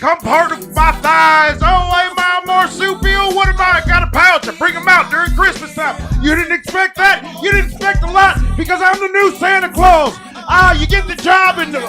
become part of my thighs. Oh, am I a marsupial? What am I? I got a pouch. I bring them out during Christmas time. You didn't expect that? You didn't expect a lot because I'm the new Santa Claus. You get the job in the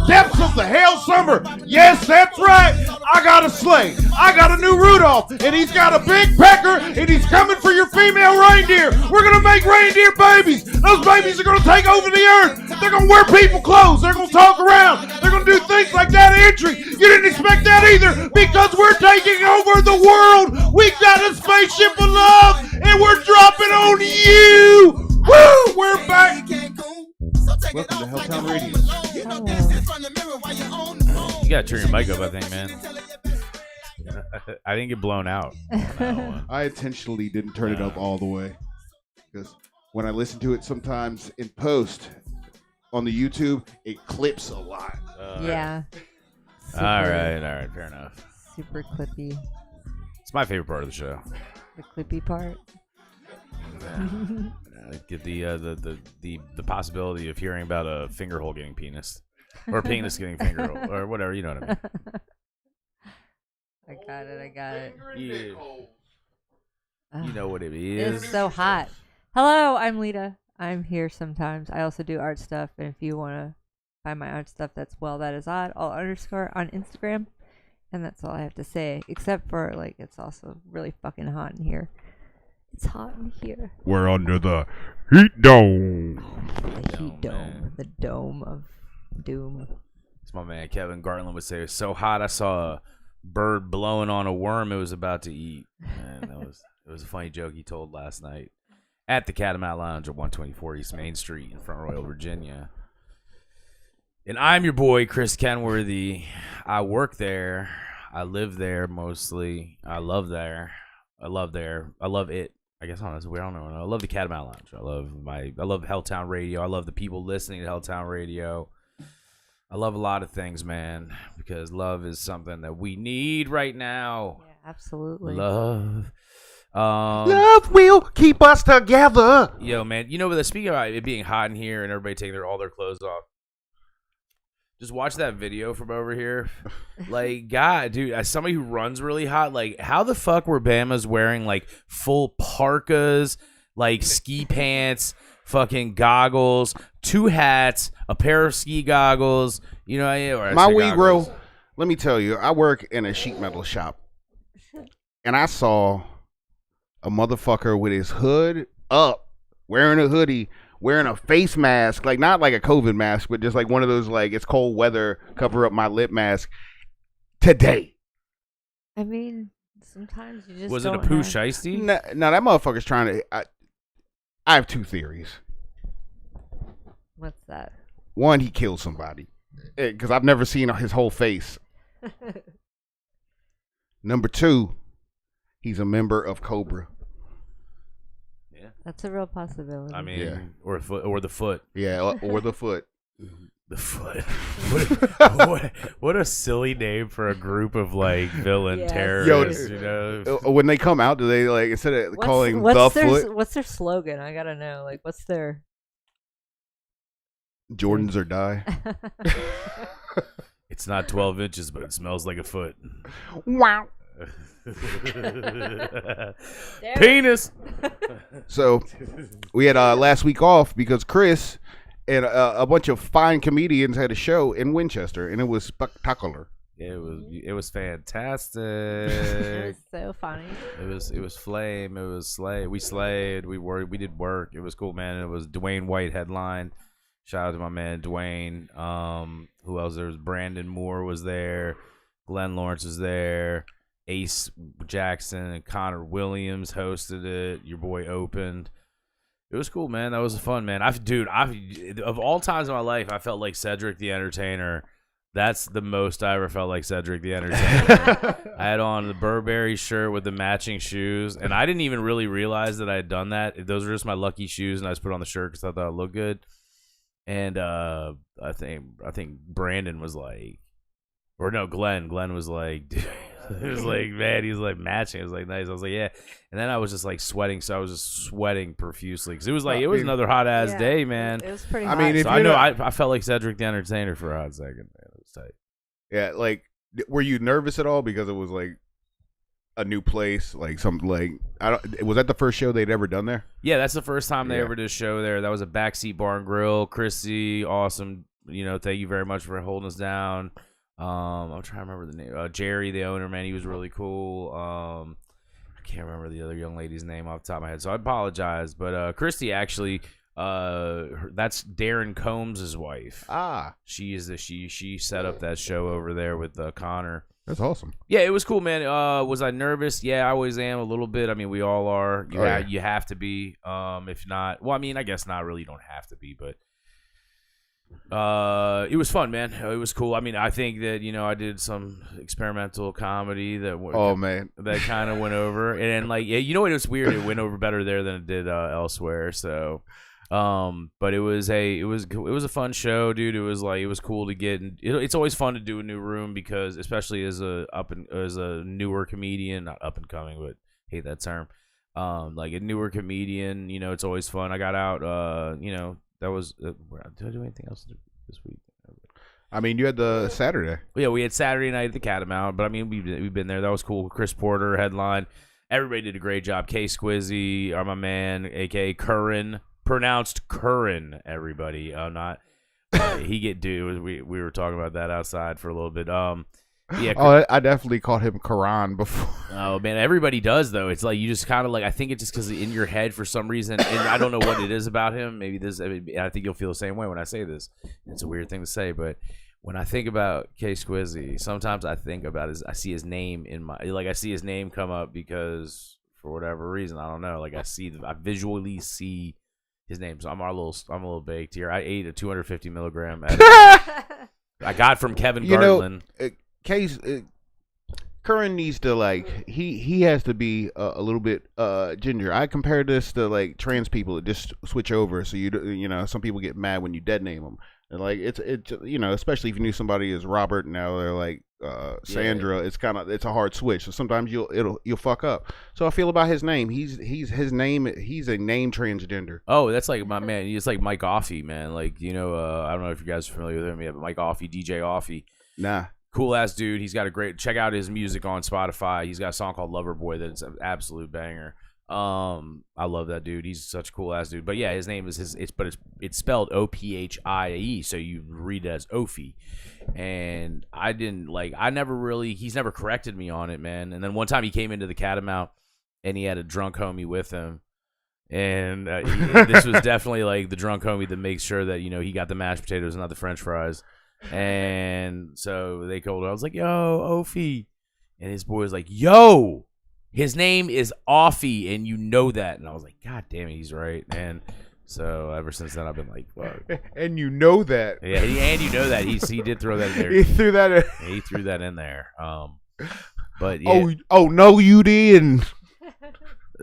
depths of the hell summer. Yes, that's right. I got a sleigh. I got a new Rudolph, and he's got a big pecker, and he's coming for your female reindeer. We're going to make reindeer babies. Those babies are going to take over the earth. They're going to wear people clothes. They're going to talk around. They're going to do things like that entry. You didn't expect that either because we're taking over the world. We got a spaceship of love, and we're dropping on you. Woo! We're back. Welcome to Helltown Radio. You gotta turn your mic up, I think, man. I didn't get blown out on that one. I intentionally didn't turn it up all the way because when I listen to it sometimes in post on the YouTube, it clips a lot. Yeah. All right, fair enough. Super clippy. It's my favorite part of the show. The clippy part. Get the possibility of hearing about a finger hole getting penis, or penis getting finger hole, or whatever. You know what I mean? I got it. Yeah. You know what it is. It's so hot. Hello, I'm Lita. I'm here sometimes. I also do art stuff, and if you want to find my art stuff, that's that is odd, all underscore on Instagram, and that's all I have to say. Except for it's also really fucking hot in here. It's hot in here. We're under the heat dome. The heat dome. The dome of doom. As my man Kevin Gartland would say, it's so hot I saw a bird blowing on a worm it was about to eat. And it was a funny joke he told last night at the Catamount Lounge at 124 East Main Street in Front Royal, Virginia. And I'm your boy, Chris Kenworthy. I work there. I live there mostly. I love there. I love it. I guess honestly, we don't know. I love the Catamount Lounge. I love Helltown Radio. I love the people listening to Helltown Radio. I love a lot of things, man, because love is something that we need right now. Yeah, absolutely. Love. Love will keep us together. Yo, man, speaking about it being hot in here and everybody taking all their clothes off. Just watch that video from over here. God, dude, as somebody who runs really hot, how the fuck were Bama's wearing, full parkas, ski pants, fucking goggles, 2 hats, a pair of ski goggles, My Wegro, let me tell you, I work in a sheet metal shop, and I saw a motherfucker with his hood up, wearing a hoodie, wearing a face mask, not like a COVID mask, but just one of those it's cold weather, cover up my lip mask today. I mean, sometimes you just Was it a poo shiesty? No, that motherfucker's trying to. I have 2 theories. What's that? One, he killed somebody because I've never seen his whole face. Number 2, he's a member of Cobra. That's a real possibility. I mean, or the foot. Yeah, or the foot. The foot. What a silly name for a group of villain terrorists. When they come out, do they instead of calling the foot? What's their slogan? I gotta know. What's their Jordans or die. It's not 12 inches, but it smells like a foot. Wow. Penis. So we had last week off because Chris and a bunch of fine comedians had a show in Winchester, and it was spectacular. It was fantastic. It was so funny. It was flame. It was slay. We slayed. We did work. It was cool, man. It was Dwayne White headline. Shout out to my man Dwayne. Who else? There was Brandon Moore was there. Glenn Lawrence was there. Ace Jackson and Connor Williams hosted it. Your boy opened. It was cool, man. That was fun, man. Of all times in my life, I felt like Cedric the Entertainer. That's the most I ever felt like Cedric the Entertainer. I had on the Burberry shirt with the matching shoes, and I didn't even really realize that I had done that. Those were just my lucky shoes, and I just put on the shirt because I thought it looked good. And I think Brandon was like, or no, Glenn was like, dude. It was like, man, he was like matching. It was like nice. I was like, yeah. And then I was just like sweating, so I was just sweating profusely because it was like it was another hot ass day, man. It was pretty hot. I mean, I felt like Cedric the Entertainer for a hot second. Man, it was tight. Yeah, like Were you nervous at all because it was like a new place, like something like was that the first show they'd ever done there? Yeah, that's the first time they ever did a show there. That was a Backseat Bar and Grill. Chrissy, awesome. Thank you very much for holding us down. I'm trying to remember the name. Jerry, the owner, man, he was really cool. I can't remember the other young lady's name off the top of my head, so I apologize. But Christy actually, that's Darren Combs' wife. She is she set up that show over there with Connor. That's awesome. Yeah, it was cool, man. Was I nervous? Yeah, I always am a little bit. I mean, we all are. You have to be. If not, well, I mean, I guess not really. You don't have to be, but it was fun, man. It was cool. I mean, I think that I did some experimental comedy that that kind of went over, and like it was weird. It went over better there than it did elsewhere. So. But it was a fun show, dude. It was cool to get. It's always fun to do a new room because, especially as a newer comedian, not up and coming, but hate that term. Like a newer comedian, it's always fun. I got out. That was. Did I do anything else this week? I mean, you had the Saturday. Yeah, we had Saturday night at the Catamount, but I mean, we've been there. That was cool. Chris Porter headline. Everybody did a great job. K Squizzy, my man, aka Curran. Pronounced Curran, everybody. Not we were talking about that outside for a little bit. I definitely called him Quran before. Oh man, everybody does though. It's like you just kind of like I think it's just because in your head for some reason, and I don't know what it is about him. Maybe I think you'll feel the same way when I say this. It's a weird thing to say, but when I think about K Squizzy, sometimes I think about I see his name I see his name come up because for whatever reason I don't know. Like I visually see his name, so I'm a little baked here. I ate a 250 milligram. I got from Kevin Garland. Curran needs to he has to be a little bit ginger. I compare this to like trans people that just switch over. So some people get mad when you dead name them. And like it's especially if you knew somebody as Robert, now they're like Sandra. Yeah. It's a hard switch. So sometimes you'll fuck up. So I feel about his name. He's a name transgender. Oh, that's like my man. He's like Mike Offey, man. Like I don't know if you guys are familiar with him. Yeah, but Mike Offey, DJ Offey. Nah. Cool ass dude. He's got check out his music on Spotify. He's got a song called Lover Boy that's an absolute banger. I love that dude. He's such a cool ass dude. But yeah, his name is it's spelled Ophie, so you read it as Ophi. And he's never corrected me on it, man. And then one time he came into the Catamount and he had a drunk homie with him. And this was definitely like the drunk homie that makes sure that he got the mashed potatoes and not the French fries. And so they called. I was like, "Yo, Ophi," and his boy was like, "Yo, his name is Offie, and you know that." And I was like, "God damn it, he's right." And so ever since then, I've been like, "Fuck." And you know that. Yeah, and you know that he did throw that in there. He threw that in. He threw that in there. But yeah. Oh no, you didn't.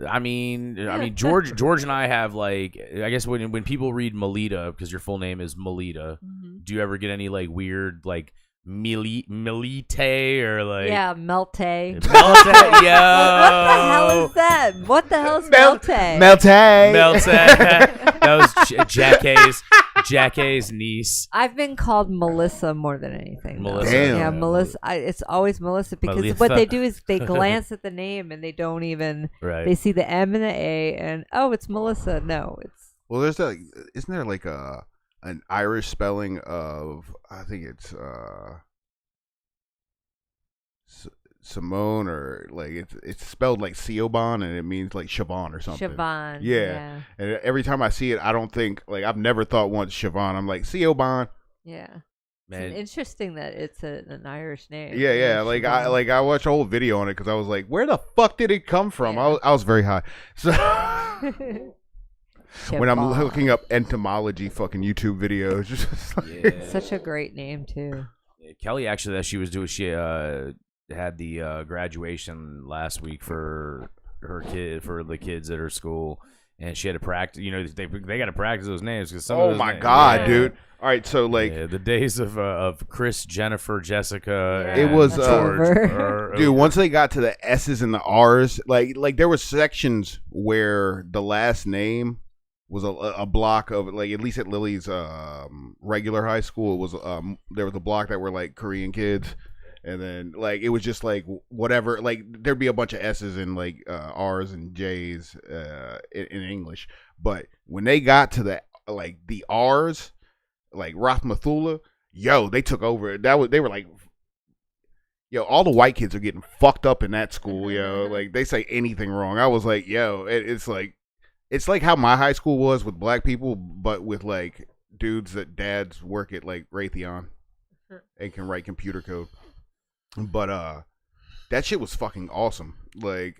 I mean, George and I have like, I guess when people read Melita, because your full name is Melita, do you ever get any like weird like Melite or like Melte? Melte, yo. What the hell is that? What the hell is Melte? Melte. That was Jackay's niece. I've been called Melissa more than anything. Melissa. Damn. Yeah, Melissa. It's always Melissa because what they do is they glance at the name and they don't even. Right. They see the M and the A and it's Melissa. No, it's. Well, isn't there like an Irish spelling of, I think it's Simone, or like it's spelled like Siobhan and it means like Siobhan or something. Siobhan. Yeah. And every time I see it, I don't think, like, I've never thought once Siobhan. I'm like, Siobhan. Yeah. Man. It's interesting that it's an Irish name. Yeah. Like I watched a whole video on it because I was like, where the fuck did it come from? Yeah. I was very high. So when I'm looking up entomology fucking YouTube videos, just like, such a great name too. Yeah, Kelly actually, that she was doing, she had the graduation last week for the kids at her school, and she had to practice. They got to practice those names because some. Oh my god, dude! All right, so like the days of Chris, Jennifer, Jessica. It was George. Dude, once they got to the S's and the R's, like there were sections where the last name was a block of, like, at least at Lily's regular high school, it was there was a block that were like Korean kids, And then like it was just like whatever, like there'd be a bunch of S's and like R's and J's in English, but when they got to the R's, like Rathmathula, yo, they took over. They were like, yo, all the white kids are getting fucked up in that school, yo. Like they say anything wrong. I was like, yo, it's like how my high school was with black people, but with like dudes that dads work at like Raytheon and can write computer code. But that shit was fucking awesome. Like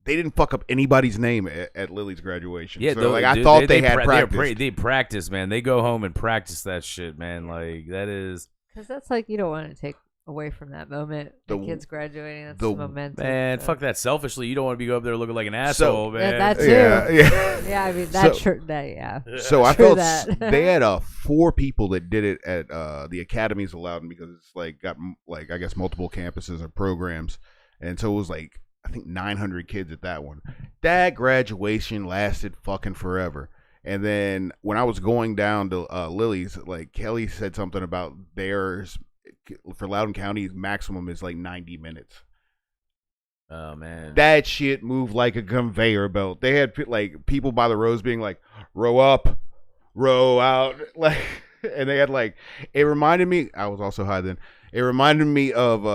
they didn't fuck up anybody's name at Lily's graduation. Yeah, so, like I thought they had practice. They practice, man. They go home and practice that shit, man. Like that is because that's like you don't want to take away from that moment. The kids graduating, that's momentum. Man, fuck that. Selfishly, you don't want to be up there looking like an asshole, man. Yeah, that too. Yeah. I mean that. Yeah. So I felt they had 4 people that did it at the academies of Loudoun because it's like got like I guess multiple campuses or programs, and so it was like I think 900 kids at that one. That graduation lasted fucking forever. And then when I was going down to Lily's, like Kelly said something about theirs. For Loudoun County, maximum is like 90 minutes. Oh man, that shit moved like a conveyor belt. They had like people by the rows being like, "Row up, row out," like, and they had like. It reminded me. I was also high then. It reminded me of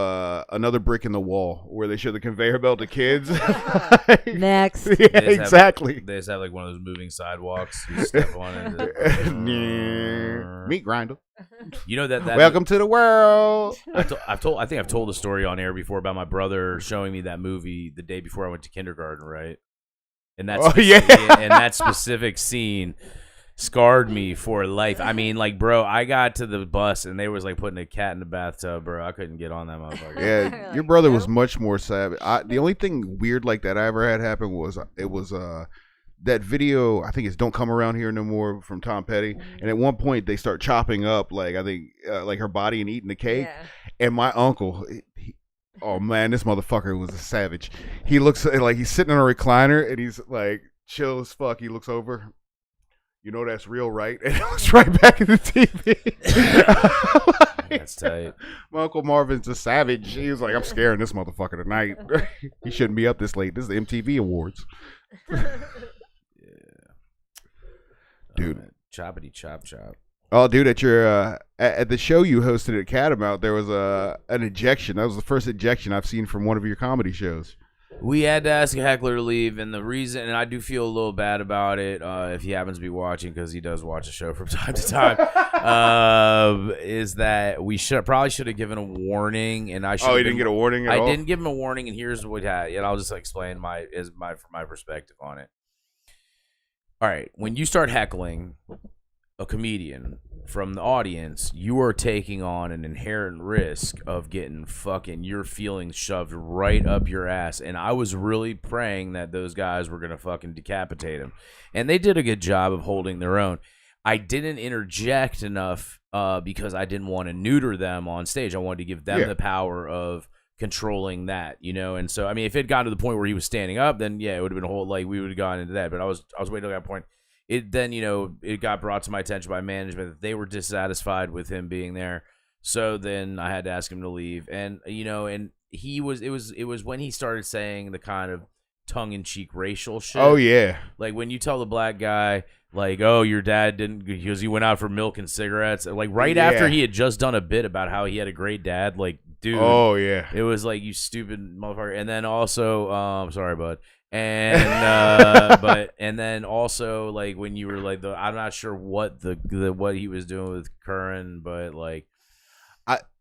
Another Brick in the Wall, where they show the conveyor belt to kids. Next, yeah, exactly. They just have like one of those moving sidewalks. You step on it. Meat grinder. You know that welcome to the world. I think I've told the story on air before about my brother showing me that movie the day before I went to kindergarten, right? And that's and that specific scene scarred me for life. I mean, like, bro, I got to the bus and they was like putting a cat in the bathtub, bro. I couldn't get on that motherfucker. Yeah, your brother was much more savage. The only thing weird like that I ever had happen was that video, I think it's "Don't Come Around Here No More" from Tom Petty, and at one point they start chopping up like I think like her body and eating the cake, and my uncle. Oh man, this motherfucker was a savage. He looks like he's sitting in a recliner and he's like chill as fuck. He looks over. You know that's real, right? And it looks right back at the TV. That's tight. My Uncle Marvin's a savage. He was like, I'm scaring this motherfucker tonight. He shouldn't be up this late. This is the MTV Awards. Dude. Choppity chop. Oh, dude, at your at the show you hosted at Catamount, there was an ejection. That was the first ejection I've seen from one of your comedy shows. We had to ask a heckler to leave, and the reason, and I do feel a little bad about it, if he happens to be watching, because he does watch the show from time to time, is that we probably should have given a warning, and I should. Oh, you didn't get a warning at all? I didn't give him a warning, and here's what happened. And I'll just explain my perspective on it. All right, when you start heckling a comedian from the audience, you are taking on an inherent risk of getting fucking your feelings shoved right up your ass. And I was really praying that those guys were going to fucking decapitate him. And they did a good job of holding their own. I didn't interject enough because I didn't want to neuter them on stage. I wanted to give them the power of controlling that, you know. And so, I mean, if it had gotten to the point where he was standing up, then yeah, it would have been a whole, like, we would have gone into that. But I was waiting till that point. It then, you know, it got brought to my attention by management that they were dissatisfied with him being there. So then I had to ask him to leave. And, you know, and it was when he started saying the kind of tongue-in-cheek racial shit. Oh, yeah. Like when you tell the black guy, like, oh, your dad didn't, because he went out for milk and cigarettes. Like right after he had just done a bit about how he had a great dad, like, dude. Oh, yeah. It was like, you stupid motherfucker. And then also, sorry, bud. And and then also like when you were like I'm not sure what what he was doing with Curran, but like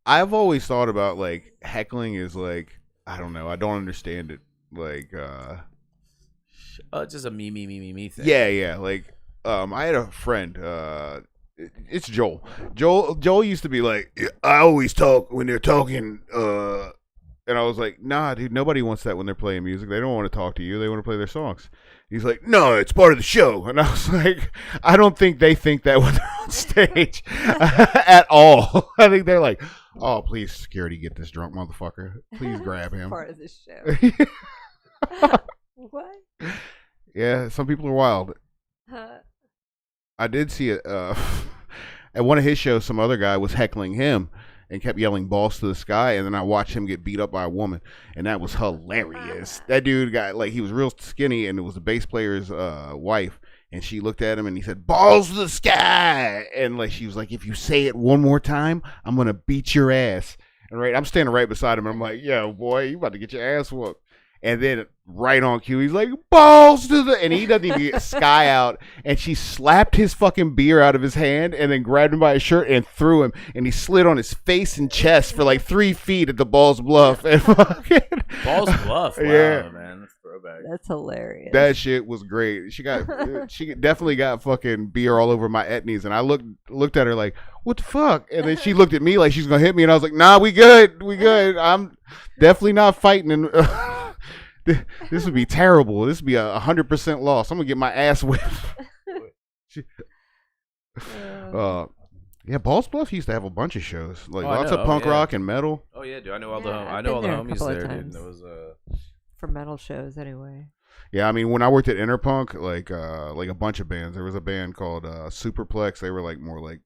I've always thought about like heckling is like, I don't know, I don't understand it, like it's just a me thing. Yeah, like I had a friend, it's Joel. Joel used to be like, I always talk when they're talking and I was like, nah, dude, nobody wants that when they're playing music. They don't want to talk to you. They want to play their songs. He's like, no, it's part of the show. And I was like, I don't think they think that when they're on stage at all. I think they're like, oh, please, security, get this drunk motherfucker. Please grab him. Part of the show. What? Yeah, some people are wild. I did see it at one of his shows. Some other guy was heckling him. and kept yelling balls to the sky, and then I watched him get beat up by a woman, and that was hilarious. That dude got, like, he was real skinny, and it was the bass player's wife, and she looked at him and he said, balls to the sky, and like she was like, if you say it one more time, I'm gonna beat your ass. And right, I'm standing right beside him, and I'm like, yo, boy, you about to get your ass whooped. And then right on cue, he's like, balls to the... And he doesn't even get Sky out. And she slapped his fucking beer out of his hand and then grabbed him by his shirt and threw him. And he slid on his face and chest for like 3 feet at the Balls Bluff. And fucking... Balls Bluff? Wow, yeah. Man. That's throwback. That's hilarious. That shit was great. She definitely got fucking beer all over my etnies. And I looked at her like, what the fuck? And then she looked at me like she's going to hit me. And I was like, nah, we good. We good. I'm definitely not fighting. And... This would be terrible. This would be 100% loss. I'm gonna get my ass whipped. Yeah, Balls Bluff used to have a bunch of shows, like lots of punk rock and metal. Oh yeah, dude. I know all the homies there, dude. There was for metal shows anyway. Yeah, I mean, when I worked at Interpunk, like a bunch of bands. There was a band called Superplex. They were like more like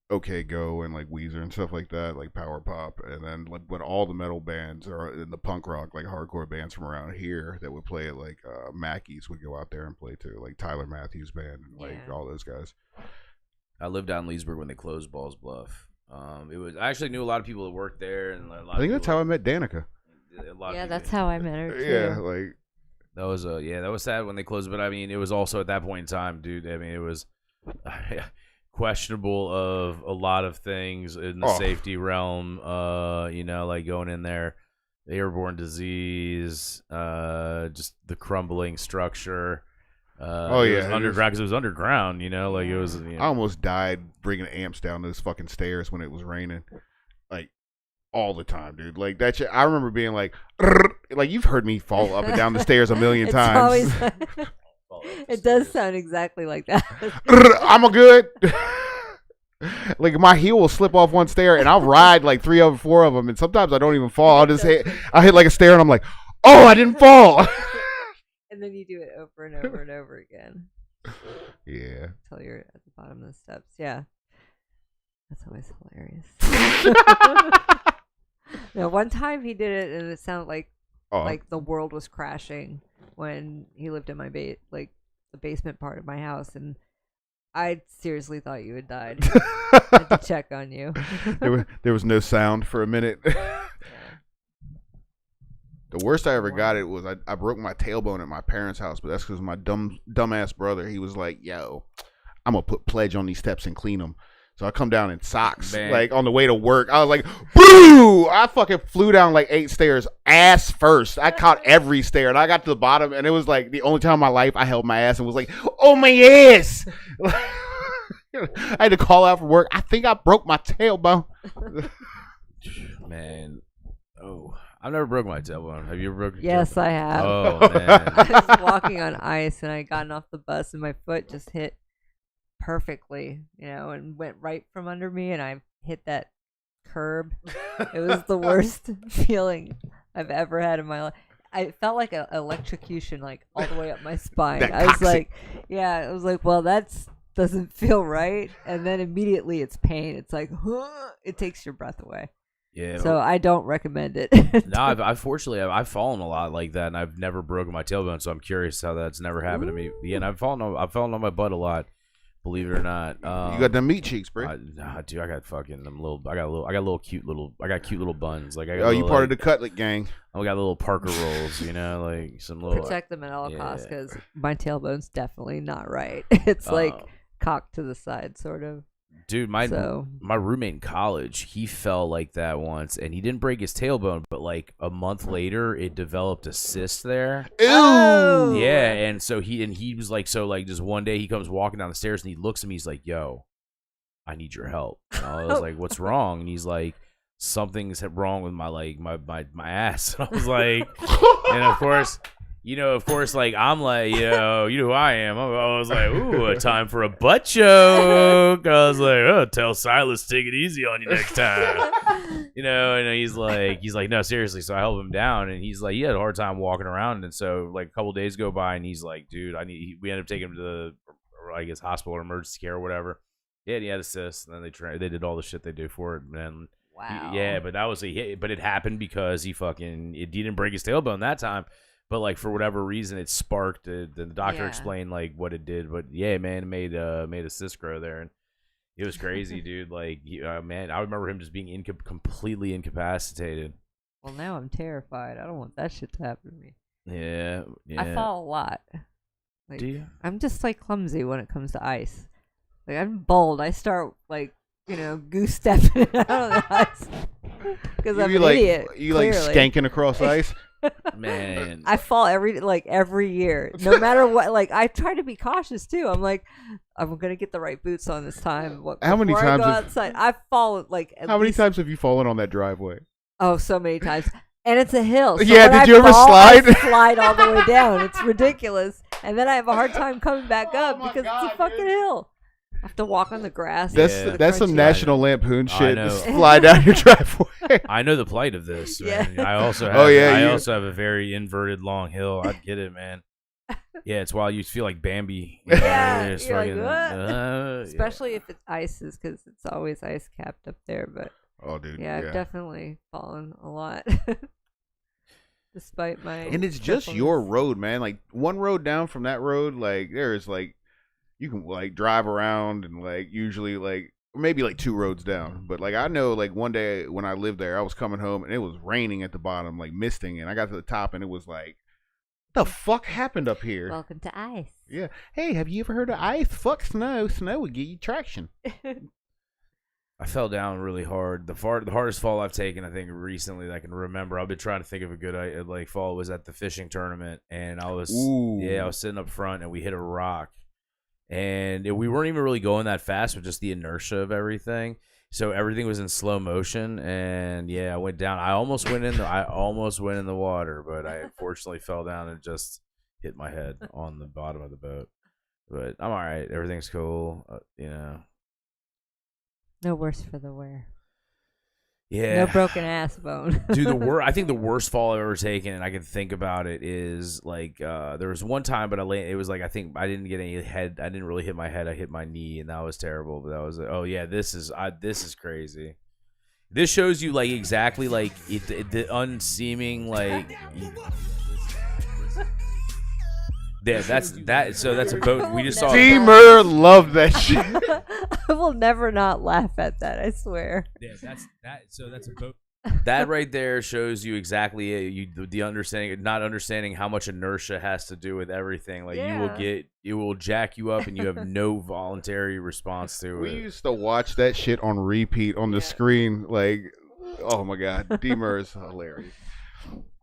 OK Go and like Weezer and stuff like that, like power pop. And then like when all the metal bands are in the punk rock, like hardcore bands from around here that would play at like Mackey's would go out there and play too, like Tyler Matthews Band and like all those guys. I lived down in Leesburg when they closed Balls Bluff. I actually knew a lot of people that worked there, and I think that's how I met Danica. That's how I met her too. Yeah, like that was sad when they closed, but I mean, it was also at that point in time, dude. I mean, it was questionable of a lot of things in the safety realm. Like going in there, the airborne disease, just the crumbling structure. It was underground because it was underground. It was. I almost died bringing amps down those fucking stairs when it was raining, like all the time, dude. Like that shit. I remember being like you've heard me fall up and down the stairs a million times. It does sound exactly like that. I'm a good. Like my heel will slip off one stair, and I'll ride like 3 or 4 of them, and sometimes I don't even fall. I'll hit like a stair, and I'm like, oh, I didn't fall. And then you do it over and over and over again. Yeah. Until you're at the bottom of the steps. Yeah. That's always hilarious. No, one time he did it, and it sounded like the world was crashing when he lived in my the basement part of my house, and I seriously thought you had died. I had to check on you. There was no sound for a minute. The worst I ever got it was I broke my tailbone at my parents' house, but that's because my dumbass brother, he was like, yo, I'm going to put pledge on these steps and clean them. So I come down in socks, like on the way to work. I was like, boo! I fucking flew down like 8 stairs, ass first. I caught every stair, and I got to the bottom, and it was like the only time in my life I held my ass and was like, oh my ass! I had to call out for work. I think I broke my tailbone. Man, I've never broken my tailbone. Have you ever broken? Yes, I have. Oh man! I was walking on ice, and I gotten off the bus, and my foot just hit perfectly, and went right from under me, and I hit that curb. It was the worst feeling I've ever had in my life. I felt like an electrocution, like all the way up my spine. I was like, well, that's doesn't feel right. And then immediately it's pain. It's like, it takes your breath away. Yeah. So I don't recommend it. No, I've fallen a lot like that, and I've never broken my tailbone. So I'm curious how that's never happened to me. Yeah, and I've fallen on my butt a lot. Believe it or not, you got them meat cheeks, bro. Dude, I got fucking them little. I got cute little buns. Like you part of the Cutlet gang. I got little Parker rolls, like some little. Protect them at all costs, because my tailbone's definitely not right. It's like cocked to the side, sort of. Dude, my roommate in college, he fell like that once, and he didn't break his tailbone, but like a month later, it developed a cyst there. Ew! Yeah, and so he was like, just one day he comes walking down the stairs, and he looks at me, he's like, yo, I need your help. And I was like, what's wrong? And he's like, something's wrong with my ass. And I was like, and of course, like I'm like, you know who I am. I was like, ooh, time for a butt choke. I was like, tell Silas take it easy on you next time. And he's like, no, seriously. So I help him down, and he's like, he had a hard time walking around, and so like a couple days go by, and he's like, dude, we end up taking him to the, I guess, hospital or emergency care or whatever. Yeah, and he had assists, and then they did all the shit they do for it, man. Wow. Yeah, but that was but it happened because he didn't break his tailbone that time, but like for whatever reason it sparked. The doctor explained like what it did, but yeah, man, it made a cyst grow there, and it was crazy, dude. Like, man, I remember him just being completely incapacitated. Well, now I'm terrified. I don't want that shit to happen to me. Yeah. I fall a lot. Like, do you? I'm just like clumsy when it comes to ice. Like I'm bold. I start like goose stepping out of the ice because I'm an idiot. You like skanking across ice. Man, I fall every year, no matter what. Like I try to be cautious too. I'm like, I'm gonna get the right boots on this time. How many times? I go outside, I've fallen like. How many times have you fallen on that driveway? Oh, so many times. And it's a hill. So yeah, did you ever slide? I slide all the way down. It's ridiculous. And then I have a hard time coming back up because it's a fucking hill. I have to walk on the grass. That's some National Lampoon shit. Just fly down your driveway. I know the plight of this. Man. Yeah. I also have. Also have a very inverted long hill. I get it, man. Yeah, it's wild. You feel like Bambi. Yeah, you're fucking, like, especially if it's ices, because it's always ice capped up there. But oh, dude. Yeah, I've definitely fallen a lot. Despite my. And it's just your road, man. Like one road down from that road, like there's like. You can like drive around and like usually like maybe like 2 roads down, but like I know like one day when I lived there, I was coming home and it was raining at the bottom, like misting, and I got to the top and it was like, what the fuck happened up here? Welcome to ice. Yeah. Hey, have you ever heard of ice? Fuck snow. Snow would give you traction. I fell down really hard. The hardest fall I've taken, I think, recently that I can remember. I've been trying to think of a good like fall was at the fishing tournament, and I was sitting up front and we hit a rock. And we weren't even really going that fast with just the inertia of everything. So everything was in slow motion. And yeah, I went down. I almost went in the water, but I unfortunately fell down and just hit my head on the bottom of the boat. But I'm all right. Everything's cool. No worse for the wear. Yeah. No broken ass bone. Dude, I think the worst fall I've ever taken, and I can think about it, is like there was one time, but it was like I think I didn't get any head. I didn't really hit my head. I hit my knee, and that was terrible. But that was this is crazy. This shows you like exactly like the unseeming like. Yeah, that's a boat. We just saw. Steamer loved that shit. I will never not laugh at that. I swear. Yeah, that's a boat. That right there shows you exactly the understanding, not understanding how much inertia has to do with everything. Like it will jack you up, and you have no voluntary response to it. We used to watch that shit on repeat on the screen. Like, oh my god, D-Mer is hilarious.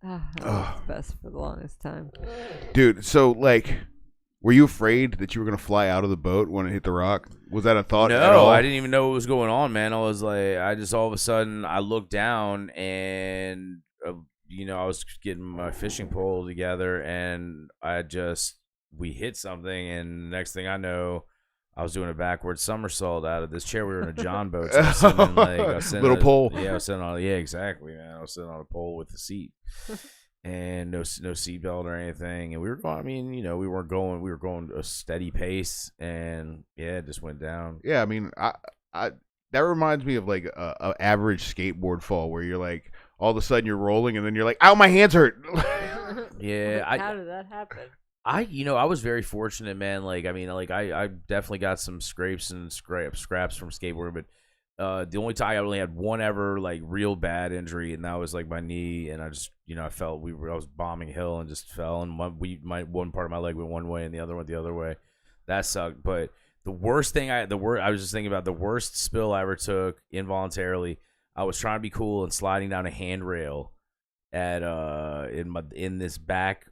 That was the best for the longest time. Dude, so like, were you afraid that you were gonna fly out of the boat when it hit the rock? Was that a thought at all? No, I didn't even know what was going on, man. I was like, I just all of a sudden I looked down and I was getting my fishing pole together and we hit something, and the next thing I know, I was doing a backward somersault out of this chair. We were in a John boat. So I was sitting little pole. Yeah, I was sitting on. Yeah, exactly, man. I was sitting on a pole with a seat, and no seatbelt or anything. And we were going. I mean, we weren't going. We were going a steady pace, and yeah, it just went down. Yeah, I mean, I that reminds me of like a average skateboard fall where you're like, all of a sudden you're rolling, and then you're like, ow, my hands hurt. Yeah. How did that happen? I was very fortunate, man. Like, I mean, like I definitely got some scrapes and scraps from skateboarding, but the only time I really had one ever like real bad injury, and that was like my knee, and I just I was bombing a hill and just fell, and one part of my leg went one way and the other went the other way. That sucked. But the worst thing I was just thinking about the worst spill I ever took involuntarily. I was trying to be cool and sliding down a handrail at in this back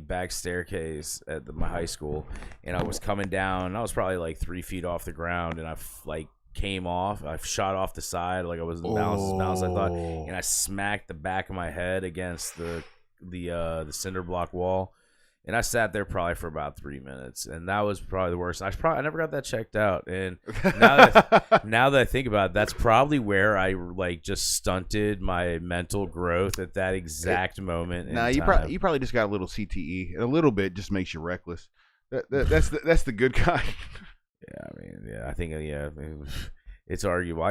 back staircase at my high school, and I was coming down. I was probably like 3 feet off the ground, and I came off. I shot off the side like I was balance I thought, and I smacked the back of my head against the cinder block wall, and I sat there probably for about 3 minutes, and that was probably the worst. I never got that checked out, and now that I think about it, that's probably where I just stunted my mental growth at that exact moment. You probably just got a little CTE, and a little bit just makes you reckless. That's the good kind. Yeah, I mean, yeah, I think, yeah, I mean, it's arguable.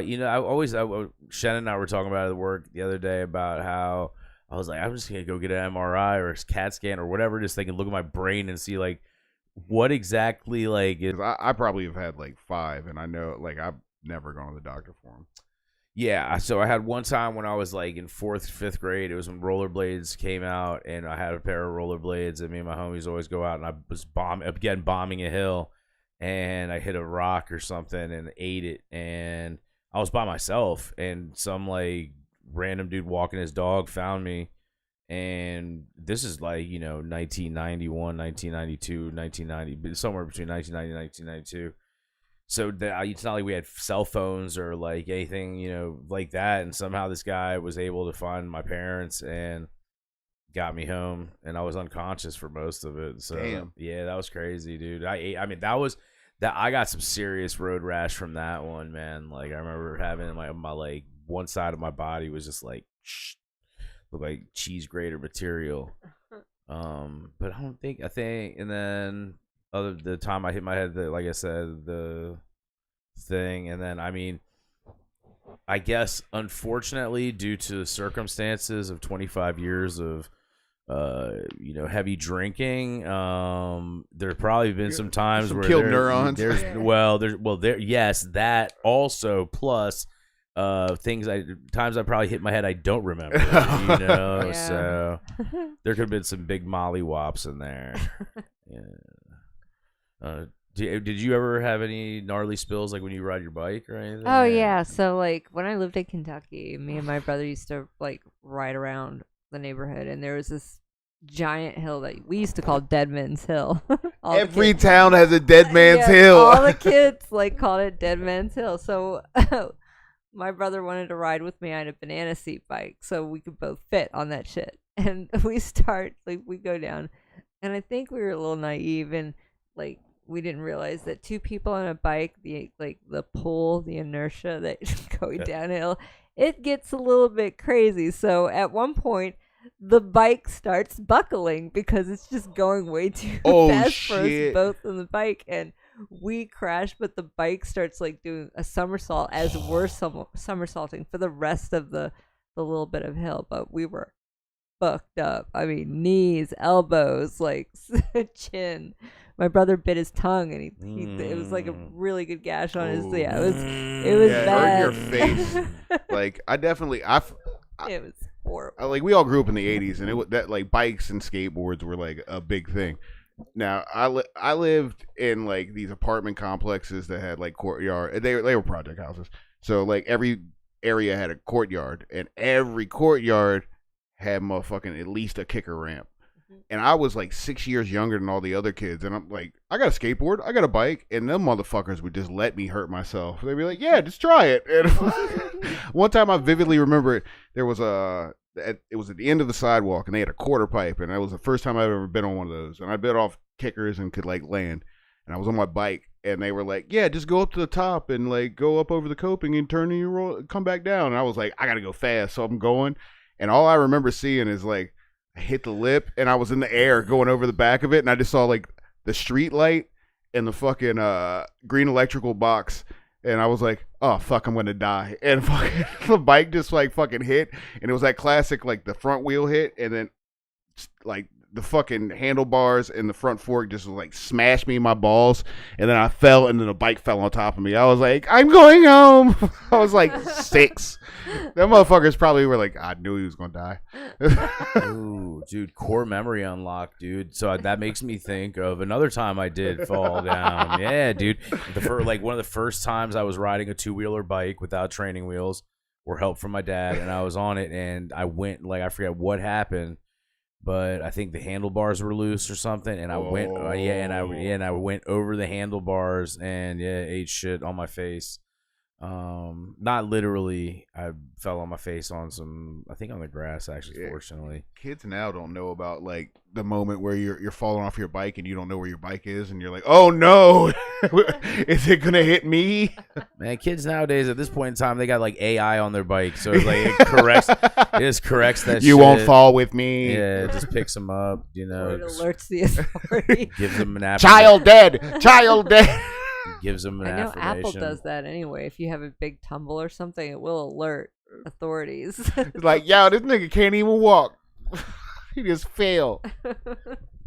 Shannon and I were talking about it at work the other day about how I was like, I'm just gonna go get an MRI or a CAT scan or whatever, just thinking, look at my brain and see like what exactly like is. I probably have had like 5, and I know like I've never gone to the doctor for them. Yeah, so I had one time when I was like in 4th, 5th grade. It was when rollerblades came out, and I had a pair of rollerblades, and me and my homies always go out, and I was bombing a hill, and I hit a rock or something and ate it, and I was by myself, and some like random dude walking his dog found me, and this is like 1991, 1992, 1990, somewhere between 1990 and 1992. So it's not like we had cell phones or like anything, like that. And somehow this guy was able to find my parents and got me home, and I was unconscious for most of it. So damn. Yeah, that was crazy, dude. I mean, I got some serious road rash from that one, man. Like I remember having my like one side of my body was just like looked like cheese grater material. But I think, and then. The time I hit my head, like I said, the thing, and then I mean, I guess unfortunately, due to the circumstances of 25 years of, heavy drinking, there probably been some times where killed neurons. Yes, that also plus times I probably hit my head I don't remember, Yeah. So there could have been some big mollywops in there. Yeah. Did you ever have any gnarly spills like when you ride your bike or anything? Oh yeah, so like when I lived in Kentucky, me and my brother used to like ride around the neighborhood, and there was this giant hill that we used to call Dead Man's Hill. Every town has a Dead Man's Yeah, Hill. All the kids like called it Dead Man's Hill. So my brother wanted to ride with me on a banana seat bike so we could both fit on that shit. And we go down, and I think we were a little naive, and like we didn't realize that 2 people on a bike, the pull, the inertia that going downhill, it gets a little bit crazy. So at one point, the bike starts buckling because it's just going way too fast for us both on the bike, and we crash. But the bike starts like doing a somersault as we're somersaulting for the rest of the little bit of hill. But we were fucked up. I mean, knees, elbows, like chin. My brother bit his tongue, and it was like a really good gash on his. Yeah, it was bad. Or your face. Like it was horrible. Like we all grew up in the 80s, and it was that like bikes and skateboards were like a big thing. Now I lived in like these apartment complexes that had like courtyard. They were project houses, so like every area had a courtyard, and every courtyard had motherfucking at least a kicker ramp. And I was like 6 years younger than all the other kids, and I'm like, I got a skateboard, I got a bike, and them motherfuckers would just let me hurt myself. They'd be like, yeah, just try it. And one time I vividly remember it. There was it was at the end of the sidewalk, and they had a quarter pipe, and that was the first time I've ever been on one of those. And I bit off kickers and could like land, and I was on my bike, and they were like, yeah, just go up to the top and like go up over the coping and turn and you come back down. And I was like, I gotta go fast, so I'm going, and all I remember seeing is like I hit the lip, and I was in the air going over the back of it, and I just saw like the street light and the fucking green electrical box, and I was like, oh fuck, I'm gonna die. And fucking the bike just like fucking hit, and it was that classic like the front wheel hit, and then like the fucking handlebars and the front fork just like smashed me in my balls, and then I fell, and then the bike fell on top of me. I was like, I'm going home. I was like 6. Them motherfuckers probably were like, I knew he was gonna die. Ooh, dude, core memory unlock, dude. So that makes me think of another time I did fall down. Yeah, dude. One of the first times I was riding a 2-wheeler bike without training wheels, or help from my dad, and I was on it, and I went like I forget what happened, but I think the handlebars were loose or something, and I went I went over the handlebars and ate shit on my face. Not literally. I fell on my face on I think on the grass actually. Fortunately, kids now don't know about like the moment where you're falling off your bike and you don't know where your bike is, and you're like, oh no, is it gonna hit me? Man, kids nowadays at this point in time, they got like AI on their bike, so it's like it just corrects that. You shit. Won't fall with me. Yeah, it just picks them up. It alerts the authority. Gives them an app. Child dead. gives them an I know affirmation. Apple does that anyway. If you have a big tumble or something, it will alert authorities. It's like, yo, this nigga can't even walk. He just fell.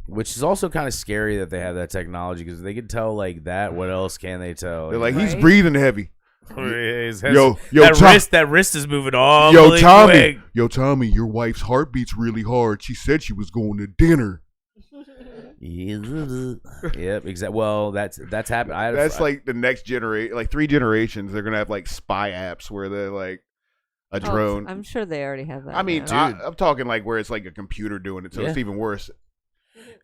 Which is also kind of scary that they have that technology because they can tell like that. What else can they tell? They're like, Right? he's breathing heavy. Yo, Tom- that wrist is moving all Yo, Tommy. quick. Yo, Tommy, your wife's heart beats really hard. She said she was going to dinner. Yep, exactly. Well, that's happened. That's like the next generation, like 3 generations. They're gonna have like spy apps where they're like a drone. I'm sure they already have that. I mean, now. I'm talking like where it's like a computer doing it, so it's Yeah. even worse.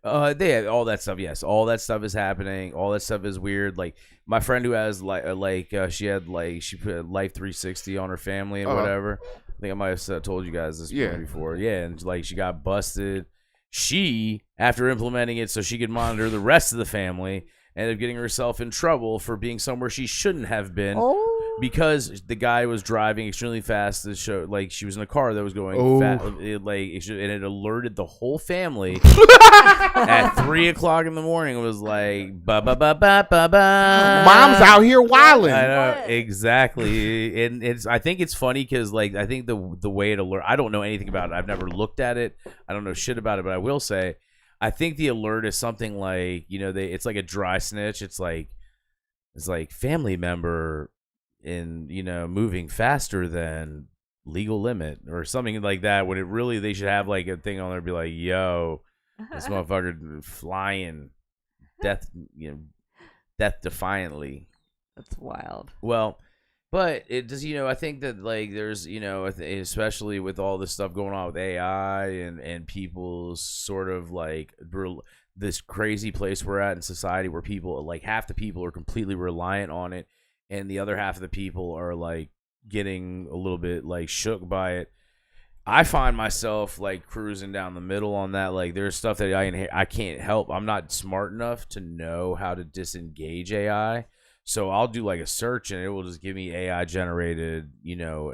They have all that stuff. Yes, all that stuff is happening. All that stuff is weird. Like my friend who has she put Life 360 on her family and whatever. I think I might have told you guys this before. Yeah, and like she got busted. She, after implementing it so she could monitor the rest of the family, ended up getting herself in trouble for being somewhere she shouldn't have been. Because the guy was driving extremely fast to show, like she was in a car that was going fast, and it alerted the whole family at 3:00 in the morning. It was like ba ba ba ba ba ba. Mom's out here wilding. I know exactly, and I think it's funny because like I think the way it alert. I don't know anything about it. I've never looked at it. I don't know shit about it, but I will say, I think the alert is something like it's like a dry snitch. It's like family member. In moving faster than legal limit or something like that, when it really they should have like a thing on there be like, yo, this motherfucker flying death defiantly. That's wild. Well, but it does, I think that like there's, especially with all this stuff going on with AI and people's sort of like this crazy place we're at in society where people like half the people are completely reliant on it. And the other half of the people are like getting a little bit like shook by it. I find myself like cruising down the middle on that. Like there's stuff that I can't help. I'm not smart enough to know how to disengage AI. So I'll do like a search and it will just give me AI generated,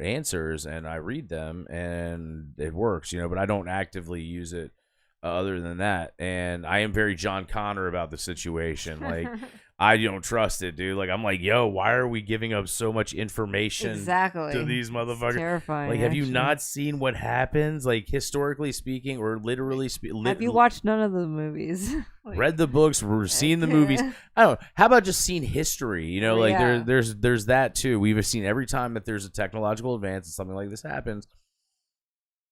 answers, and I read them and it works, but I don't actively use it other than that. And I am very John Connor about the situation. Like I don't trust it, dude. Like I'm like, yo, why are we giving up so much information to these motherfuckers? It's terrifying. Like, have you actually. not seen what happens, like historically speaking, or literally speaking? Have you watched none of the movies? Read the books, seen the movies? I don't know. How about just seen history? Like there's that too. We've seen every time that there's a technological advance and something like this happens,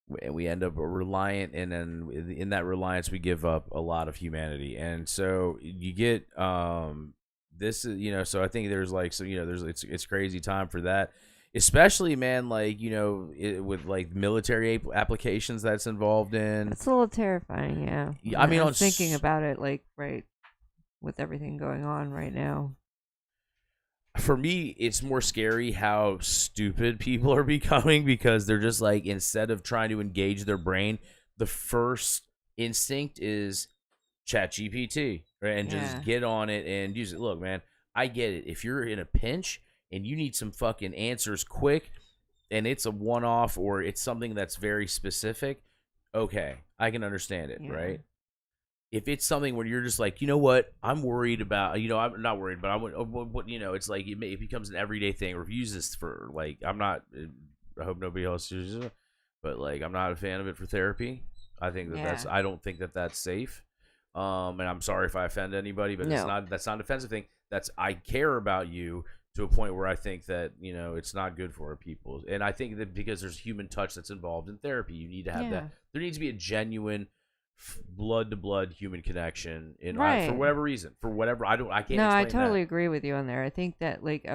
we end up reliant, and then in that reliance we give up a lot of humanity. And so you get this is so I think there's like it's crazy time for that, especially man, like with like military applications that's involved in. It's a little terrifying. Yeah, I mean, I'm thinking about it like right with everything going on right now. For me, it's more scary how stupid people are becoming, because they're just like, instead of trying to engage their brain, the first instinct is ChatGPT, right? And just get on it and use it. Look, man, I get it. If you're in a pinch and you need some fucking answers quick, and it's a one-off or it's something that's very specific, okay, I can understand it, right? If it's something where you're just like, you know what, I'm worried about, I'm not worried, but it's like it becomes an everyday thing. Or if you use this for like, I hope nobody else uses it, but like, I'm not a fan of it for therapy. I think that I don't think that that's safe. And I'm sorry if I offend anybody, but that's not an offensive thing. I care about you to a point where I think that, it's not good for people. And I think that because there's human touch that's involved in therapy, you need to have that. There needs to be a genuine blood to blood human connection for whatever reason, I can't explain I totally that. agree with you on there. I think that like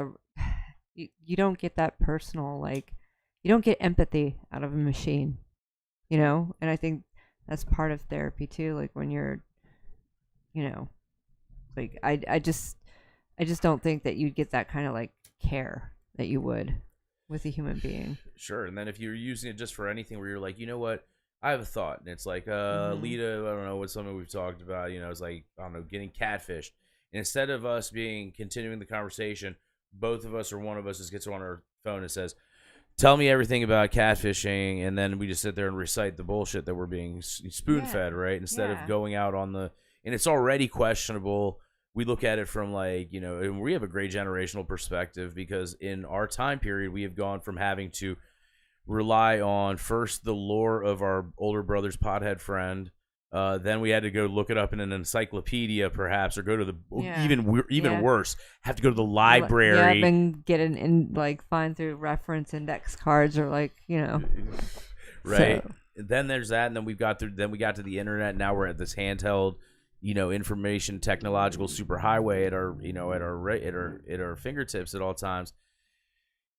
you don't get that personal, like you don't get empathy out of a machine, and I think that's part of therapy too, like when you're like I just don't think that you'd get that kind of like care that you would with a human being. Sure. And then if you're using it just for anything where you're like, you know what, I have a thought, and it's like, Lita, I don't know, what's something we've talked about, it's like, I don't know, getting catfished. And instead of us continuing the conversation, both of us or one of us just gets on our phone and says, tell me everything about catfishing, and then we just sit there and recite the bullshit that we're being spoon-fed, right? Instead of going out on and it's already questionable we look at it from like, and we have a great generational perspective because in our time period, we have gone from having to rely on first the lore of our older brother's pothead friend. Then we had to go look it up in an encyclopedia, perhaps, or go to the even worse, have to go to the library. Yeah, and get find through reference index cards or right. So. And then there's that, and then we got to the internet. Now we're at this handheld, information technological superhighway at our fingertips at all times.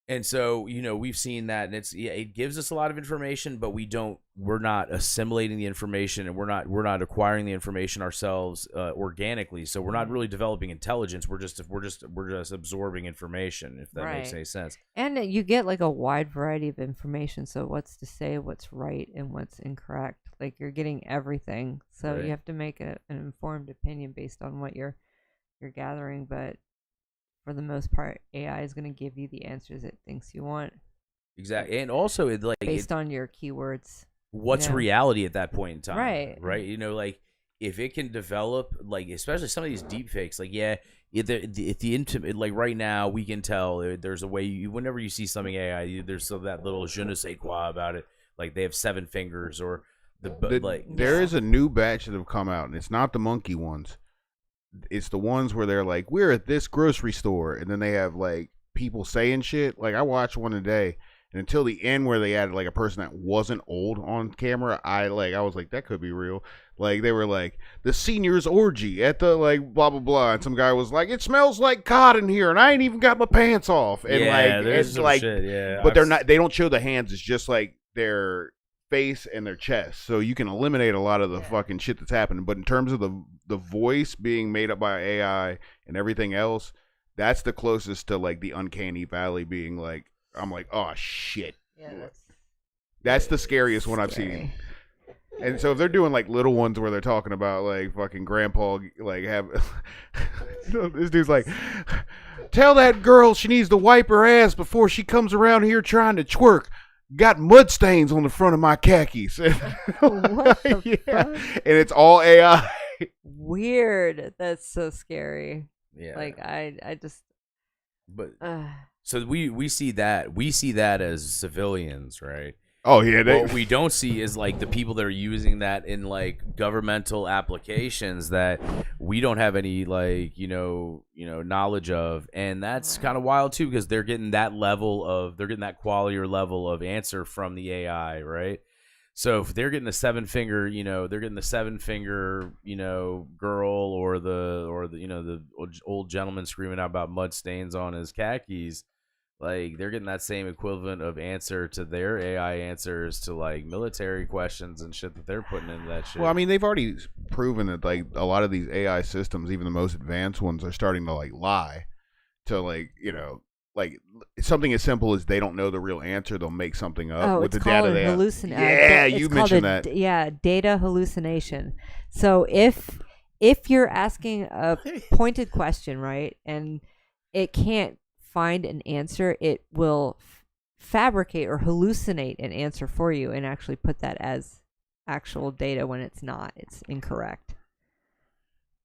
And so, we've seen that, and it gives us a lot of information, but we're not assimilating the information, and we're not acquiring the information ourselves organically. So we're not really developing intelligence. We're just absorbing information, if that makes any sense. And you get like a wide variety of information. So what's to say, what's right, and what's incorrect. Like you're getting everything. So you have to make an informed opinion based on what you're gathering, but for the most part, AI is going to give you the answers it thinks you want. Exactly. And also, based on your keywords. What's reality at that point in time? Right. Right? If it can develop, especially some of these deep fakes, at the intimate, right now, we can tell there's a way, whenever you see something AI, there's that little je ne sais quoi about it. Like, they have 7 fingers, or there is a new batch that have come out, and it's not the monkey ones. It's the ones where they're like, we're at this grocery store, and then they have like people saying shit. Like I watched one today, and until the end where they added like a person that wasn't old on camera, I was like, that could be real. Like they were like, the seniors orgy at the like blah blah blah, and some guy was like, it smells like cod in here, and I ain't even got my pants off. And there's some shit, but they don't show the hands. It's just like their face and their chest, so you can eliminate a lot of the fucking shit that's happening. But in terms of the voice being made up by AI and everything else, that's the closest to like the uncanny valley being like, I'm like, oh shit. Yeah, that's the scariest one I've seen. And so if they're doing like little ones where they're talking about like fucking grandpa like have this dude's like, tell that girl she needs to wipe her ass before she comes around here trying to twerk. Got mud stains on the front of my khakis. What the fuck? And it's all AI. Weird. That's so scary. Yeah. Like I just. But so we see that as civilians, right? Oh yeah. What we don't see is like the people that are using that in like governmental applications that we don't have any like knowledge of, and that's kind of wild too because they're getting that quality or level of answer from the AI, right? So if they're getting the 7-finger, girl or the old gentleman screaming out about mud stains on his khakis. Like, they're getting that same equivalent of answer to their AI answers to, like, military questions and shit that they're putting into that shit. Well, I mean, they've already proven that, like, a lot of these AI systems, even the most advanced ones, are starting to, like, lie to, like, like, something as simple as they don't know the real answer, they'll make something up with the data they have. Yeah, you mentioned that. Yeah, data hallucination. So if you're asking a pointed question, right, and it can't find an answer, it will fabricate or hallucinate an answer for you and actually put that as actual data when it's not. It's incorrect.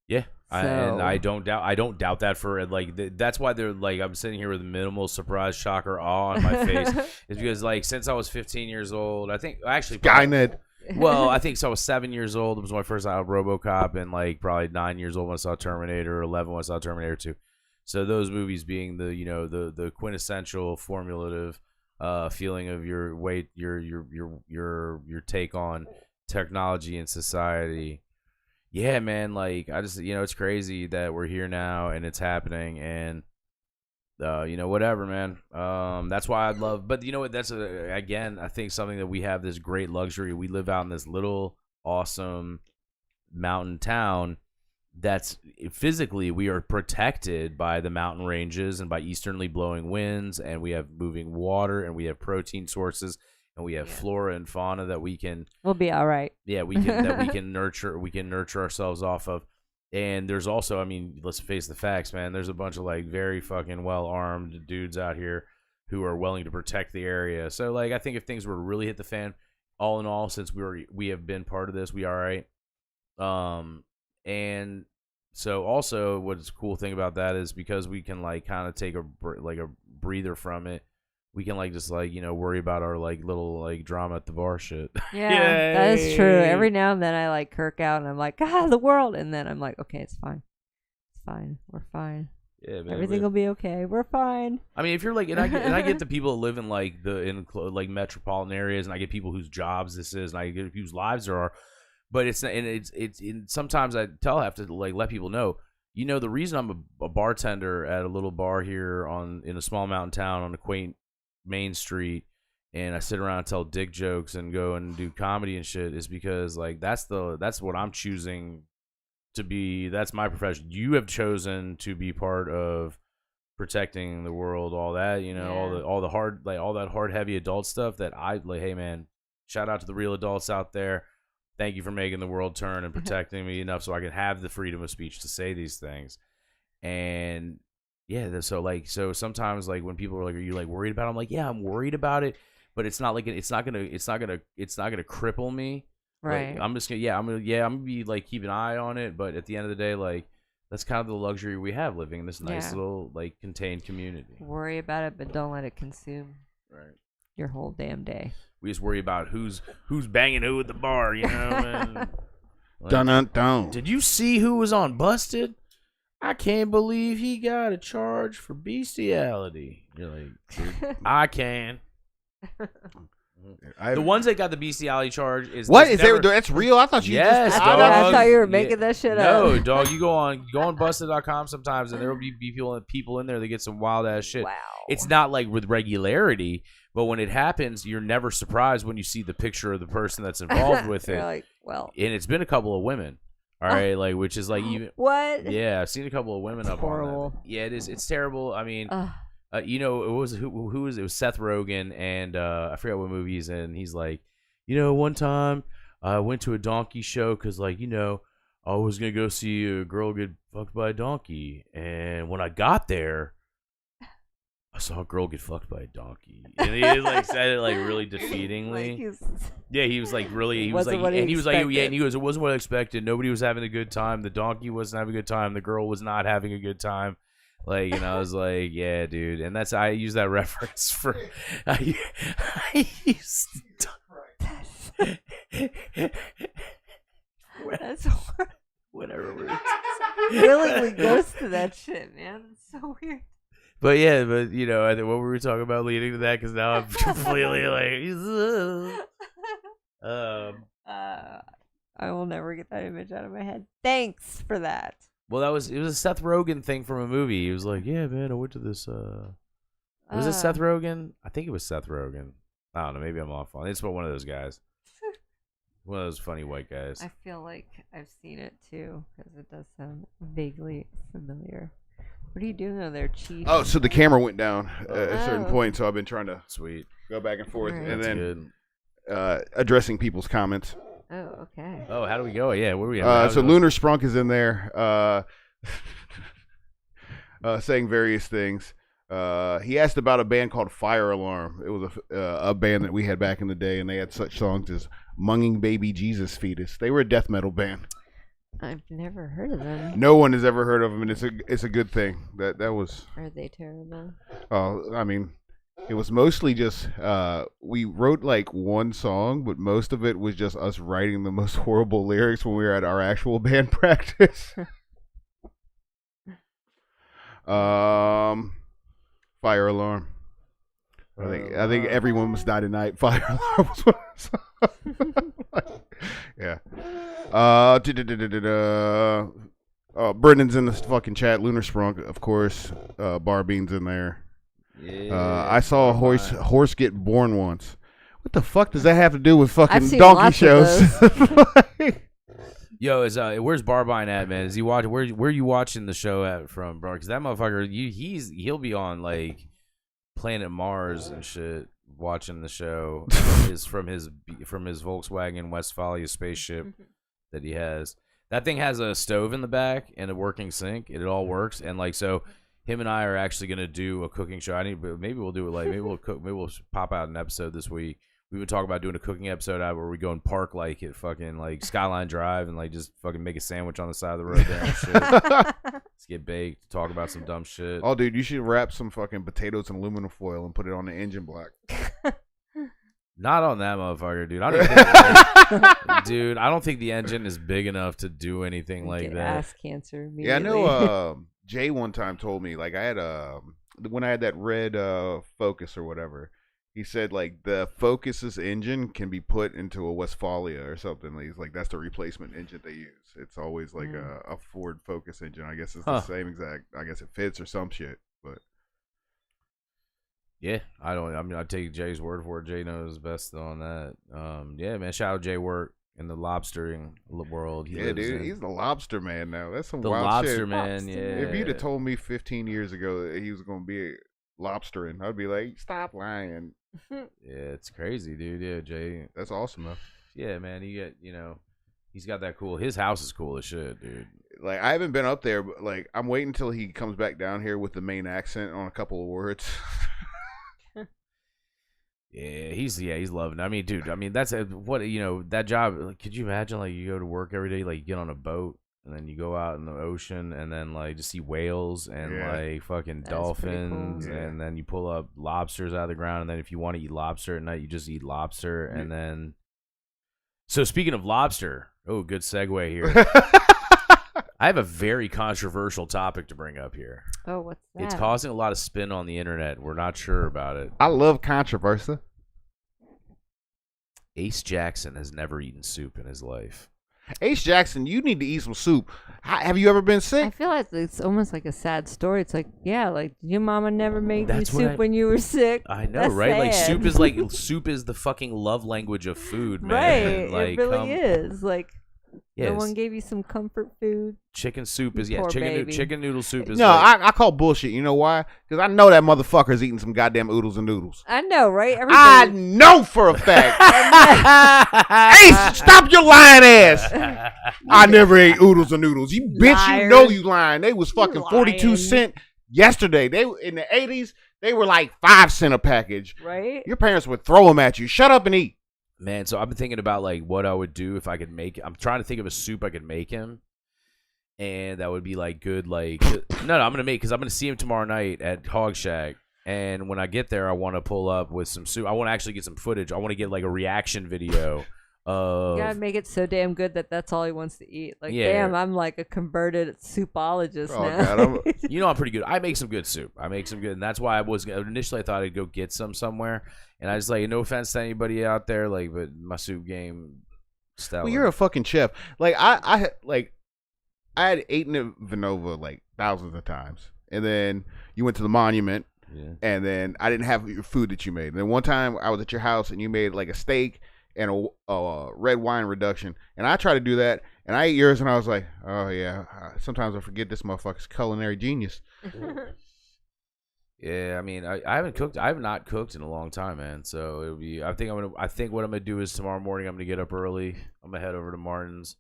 Yeah, I don't doubt that for like that's why they're like I'm sitting here with minimal surprise, shock, or awe on my face. Is because like since I was 15 years old, I think actually Skynet. Well, I think so. I was 7 years old. It was my first out of RoboCop, and like probably 9 years old when I saw Terminator, 11 when I saw Terminator 2. So those movies being the quintessential formulative feeling of your take on technology and society. Yeah, man, like I just it's crazy that we're here now and it's happening and whatever, man. That's why I'd love, but you know what? That's again, I think something that we have this great luxury. We live out in this little awesome mountain town. That's physically we are protected by the mountain ranges and by easterly blowing winds, and we have moving water, and we have protein sources, and we have flora and fauna that we'll be all right. Yeah, we can nurture ourselves off of. And there's also, I mean, let's face the facts, man. There's a bunch of like very fucking well armed dudes out here who are willing to protect the area. So like, I think if things were to really hit the fan, all in all, since we have been part of this, we all right. And So also, what's cool thing about that is because we can like kind of take a breather from it. We can like just like worry about our like little like drama at the bar shit. Yeah, that is true. Every now and then I like kirk out and I'm like, the world, and then I'm like, okay, it's fine, we're fine. Yeah, man, everything will be okay. We're fine. I mean, if you're like, and I get the people that live in like like metropolitan areas, and I get people whose jobs this is, and I get whose lives there are. But it's sometimes I have to like let people know. The reason I'm a bartender at a little bar here in a small mountain town on a quaint Main Street, and I sit around and tell dick jokes and go and do comedy and shit is because like that's what I'm choosing to be. That's my profession. You have chosen to be part of protecting the world, all that, all the hard, like all that hard, heavy adult stuff that I like. Hey man, shout out to the real adults out there. Thank you for making the world turn and protecting me enough so I can have the freedom of speech to say these things. And yeah, so sometimes like when people are like, "Are you like worried about it?" I'm like, "Yeah, I'm worried about it, but it's not gonna cripple me." Right. Like, I'm gonna be like keep an eye on it, but at the end of the day, like that's kind of the luxury we have living in this nice little like contained community. Worry about it, but don't let it consume your whole damn day. We just worry about who's banging who at the bar, and, like, Dun. Did you see who was on Busted? I can't believe he got a charge for bestiality. You're like, dude, I can. The ones that got the bestiality charge is what is there? That's real. I thought you. Yes, just, dog. I thought you were making that shit up. No, dog. You go on busted.com sometimes, and there will be people in there that get some wild ass shit. Wow. It's not like with regularity, but when it happens, you're never surprised when you see the picture of the person that's involved with it. Like, well, and it's been a couple of women. All right, like which is like even what? Yeah, I've seen a couple of women up horrible. on that. Yeah, it is. It's terrible. I mean, it was who was it? It was Seth Rogen, and I forgot what movie he's in. He's like, one time I went to a donkey show because like I was gonna go see a girl get fucked by a donkey, and when I got there, I saw a girl get fucked by a donkey, and he like said it like really defeatingly. He was like really. He was like, and he was like, yeah, and he goes, it wasn't what I expected. Nobody was having a good time. The donkey wasn't having a good time. The girl was not having a good time. Like, I was like, yeah, dude, and I use that reference for. I used. That's horrible. Whatever. Willingly goes to that shit, man. It's so weird. But yeah, I think what were we talking about leading to that? Because now I'm completely like, I will never get that image out of my head. Thanks for that. Well, it was a Seth Rogen thing from a movie. He was like, yeah, man, I went to this. Was it Seth Rogen? I think it was Seth Rogen. I don't know. Maybe I'm off on it. It's one of those guys. One of those funny white guys. I feel like I've seen it too because it does sound vaguely familiar. What are you doing over there, Chief? Oh, so the camera went down at a certain point, so I've been trying to go back and forth, Right. and then addressing people's comments. Oh, okay. Oh, how do we go? Yeah, where are we at? So Lunar Sprunk is in there saying various things. He asked about a band called Fire Alarm. It was a band that we had back in the day, and they had such songs as Munging Baby Jesus Fetus. They were a death metal band. I've never heard of them. No one has ever heard of them, and it's a good thing. That was. Are they terrible? I mean, it was mostly just we wrote like one song, but most of it was just us writing the most horrible lyrics when we were at our actual band practice. Fire Alarm. I think Everyone Must Die Tonight. Fire Alarm was one of the songs. Yeah. Brendan's in the fucking chat. Lunar Sprunk, of course. Barbean's in there. Yeah, I saw a horse get born once. What the fuck does that have to do with fucking I've seen donkey lots shows? of Yo, where's Barbine at, man? Is he watching? Where are you watching the show at from, bro? Because that motherfucker, he'll be on like Planet Mars and shit, watching the show from his Volkswagen Westfalia spaceship that he has. That thing has a stove in the back and a working sink, and it all works. And like so, him and I are actually gonna do a cooking show. Maybe we'll do it like maybe we'll pop out an episode this week we've been talking about doing a cooking episode out where we go and park like at fucking like Skyline Drive and like just fucking make a sandwich on the side of the road there and shit. Let's get baked, talk about some dumb shit. Oh, dude, you should wrap some fucking potatoes in aluminum foil and put it on the engine block. Not on that motherfucker, dude. I don't think dude, I don't think the engine is big enough to do anything like that. Ass cancer. Yeah, I know. Jay one time told me like I had when I had that red Focus or whatever. He said like the Focus's engine can be put into a Westfalia or something. He's like that's the replacement engine they use. It's always like a Ford Focus engine. I guess it's the same exact. I guess it fits or some shit, but. Yeah, I take Jay's word for it. Jay knows best on that. Yeah, man. Shout out Jay Work in the lobstering world. Yeah, dude, he's the lobster man now. That's some the wild lobster shit. man. Yeah. If you'd have told me 15 years ago that he was going to be lobstering, I'd be like, stop lying. Yeah, it's crazy, dude. Yeah, Jay. That's awesome, though. Yeah, man. He's got that cool. His house is cool as shit, dude. Like I haven't been up there, but like I'm waiting until he comes back down here with the main accent on a couple of words. Yeah, he's loving it. I mean, dude, that's that job. Like, could you imagine, like, you go to work every day, like, you get on a boat, and then you go out in the ocean, and then, like, just see whales and, like, fucking dolphins, cool. and then you pull up lobsters out of the ground, and then if you want to eat lobster at night, you just eat lobster, and then... So, speaking of lobster, good segue here. I have a very controversial topic to bring up here. Oh, what's that? It's causing a lot of spin on the internet. We're not sure about it. I love controversy. Ace Jackson has never eaten soup in his life. Ace Jackson, you need to eat some soup. Have you ever been I sick? feel like it's almost like a sad story. It's like, yeah, like your mama never made you That's what soup when you were sick. I know, That's right? sad. Soup is the fucking love language of food, man. Right, Like, it really is. Like, yes. no one gave you some comfort food. Chicken soup is Poor baby. chicken noodle soup is No, I call bullshit. You know why? Because I know that motherfucker's eating some goddamn oodles and noodles. I know, right? I know for a fact. Ace, stop your lying ass. I never ate oodles and noodles. You bitch, Liar. you know you lying. They was fucking You 42 lying. cent yesterday. They in the 80s, they were like 5 cent a package. Right? Your parents would throw them at you. Shut up and eat. Man, so I've been thinking about like what I would do if I could make. I'm trying to think of a soup I could make him, and that would be like good. Like no, I'm gonna make because I'm gonna see him tomorrow night at Hog Shack, and when I get there, I want to pull up with some soup. I want to actually get some footage. I want to get like a reaction video of. You gotta make it so damn good that that's all he wants to eat. Like, Yeah. damn, I'm like a converted soupologist Oh, now. God, You know I'm pretty good. I make some good soup. And that's why I was initially I thought I'd go get some somewhere, and I just like no offense to anybody out there, like, but my soup game, stellar. Well, you're a fucking chef. Like I had eaten at Vinova like thousands of times, and then you went to the Monument, and then I didn't have your food that you made. And then one time I was at your house and you made like a steak and a red wine reduction, and I tried to do that, and I ate yours, and I was like, oh yeah. Sometimes I forget this motherfucker's culinary genius. Yeah, I mean, I haven't cooked. I have not cooked in a long time, man. So it'll be. I think what I'm gonna do is tomorrow morning I'm gonna get up early. I'm gonna head over to Martin's,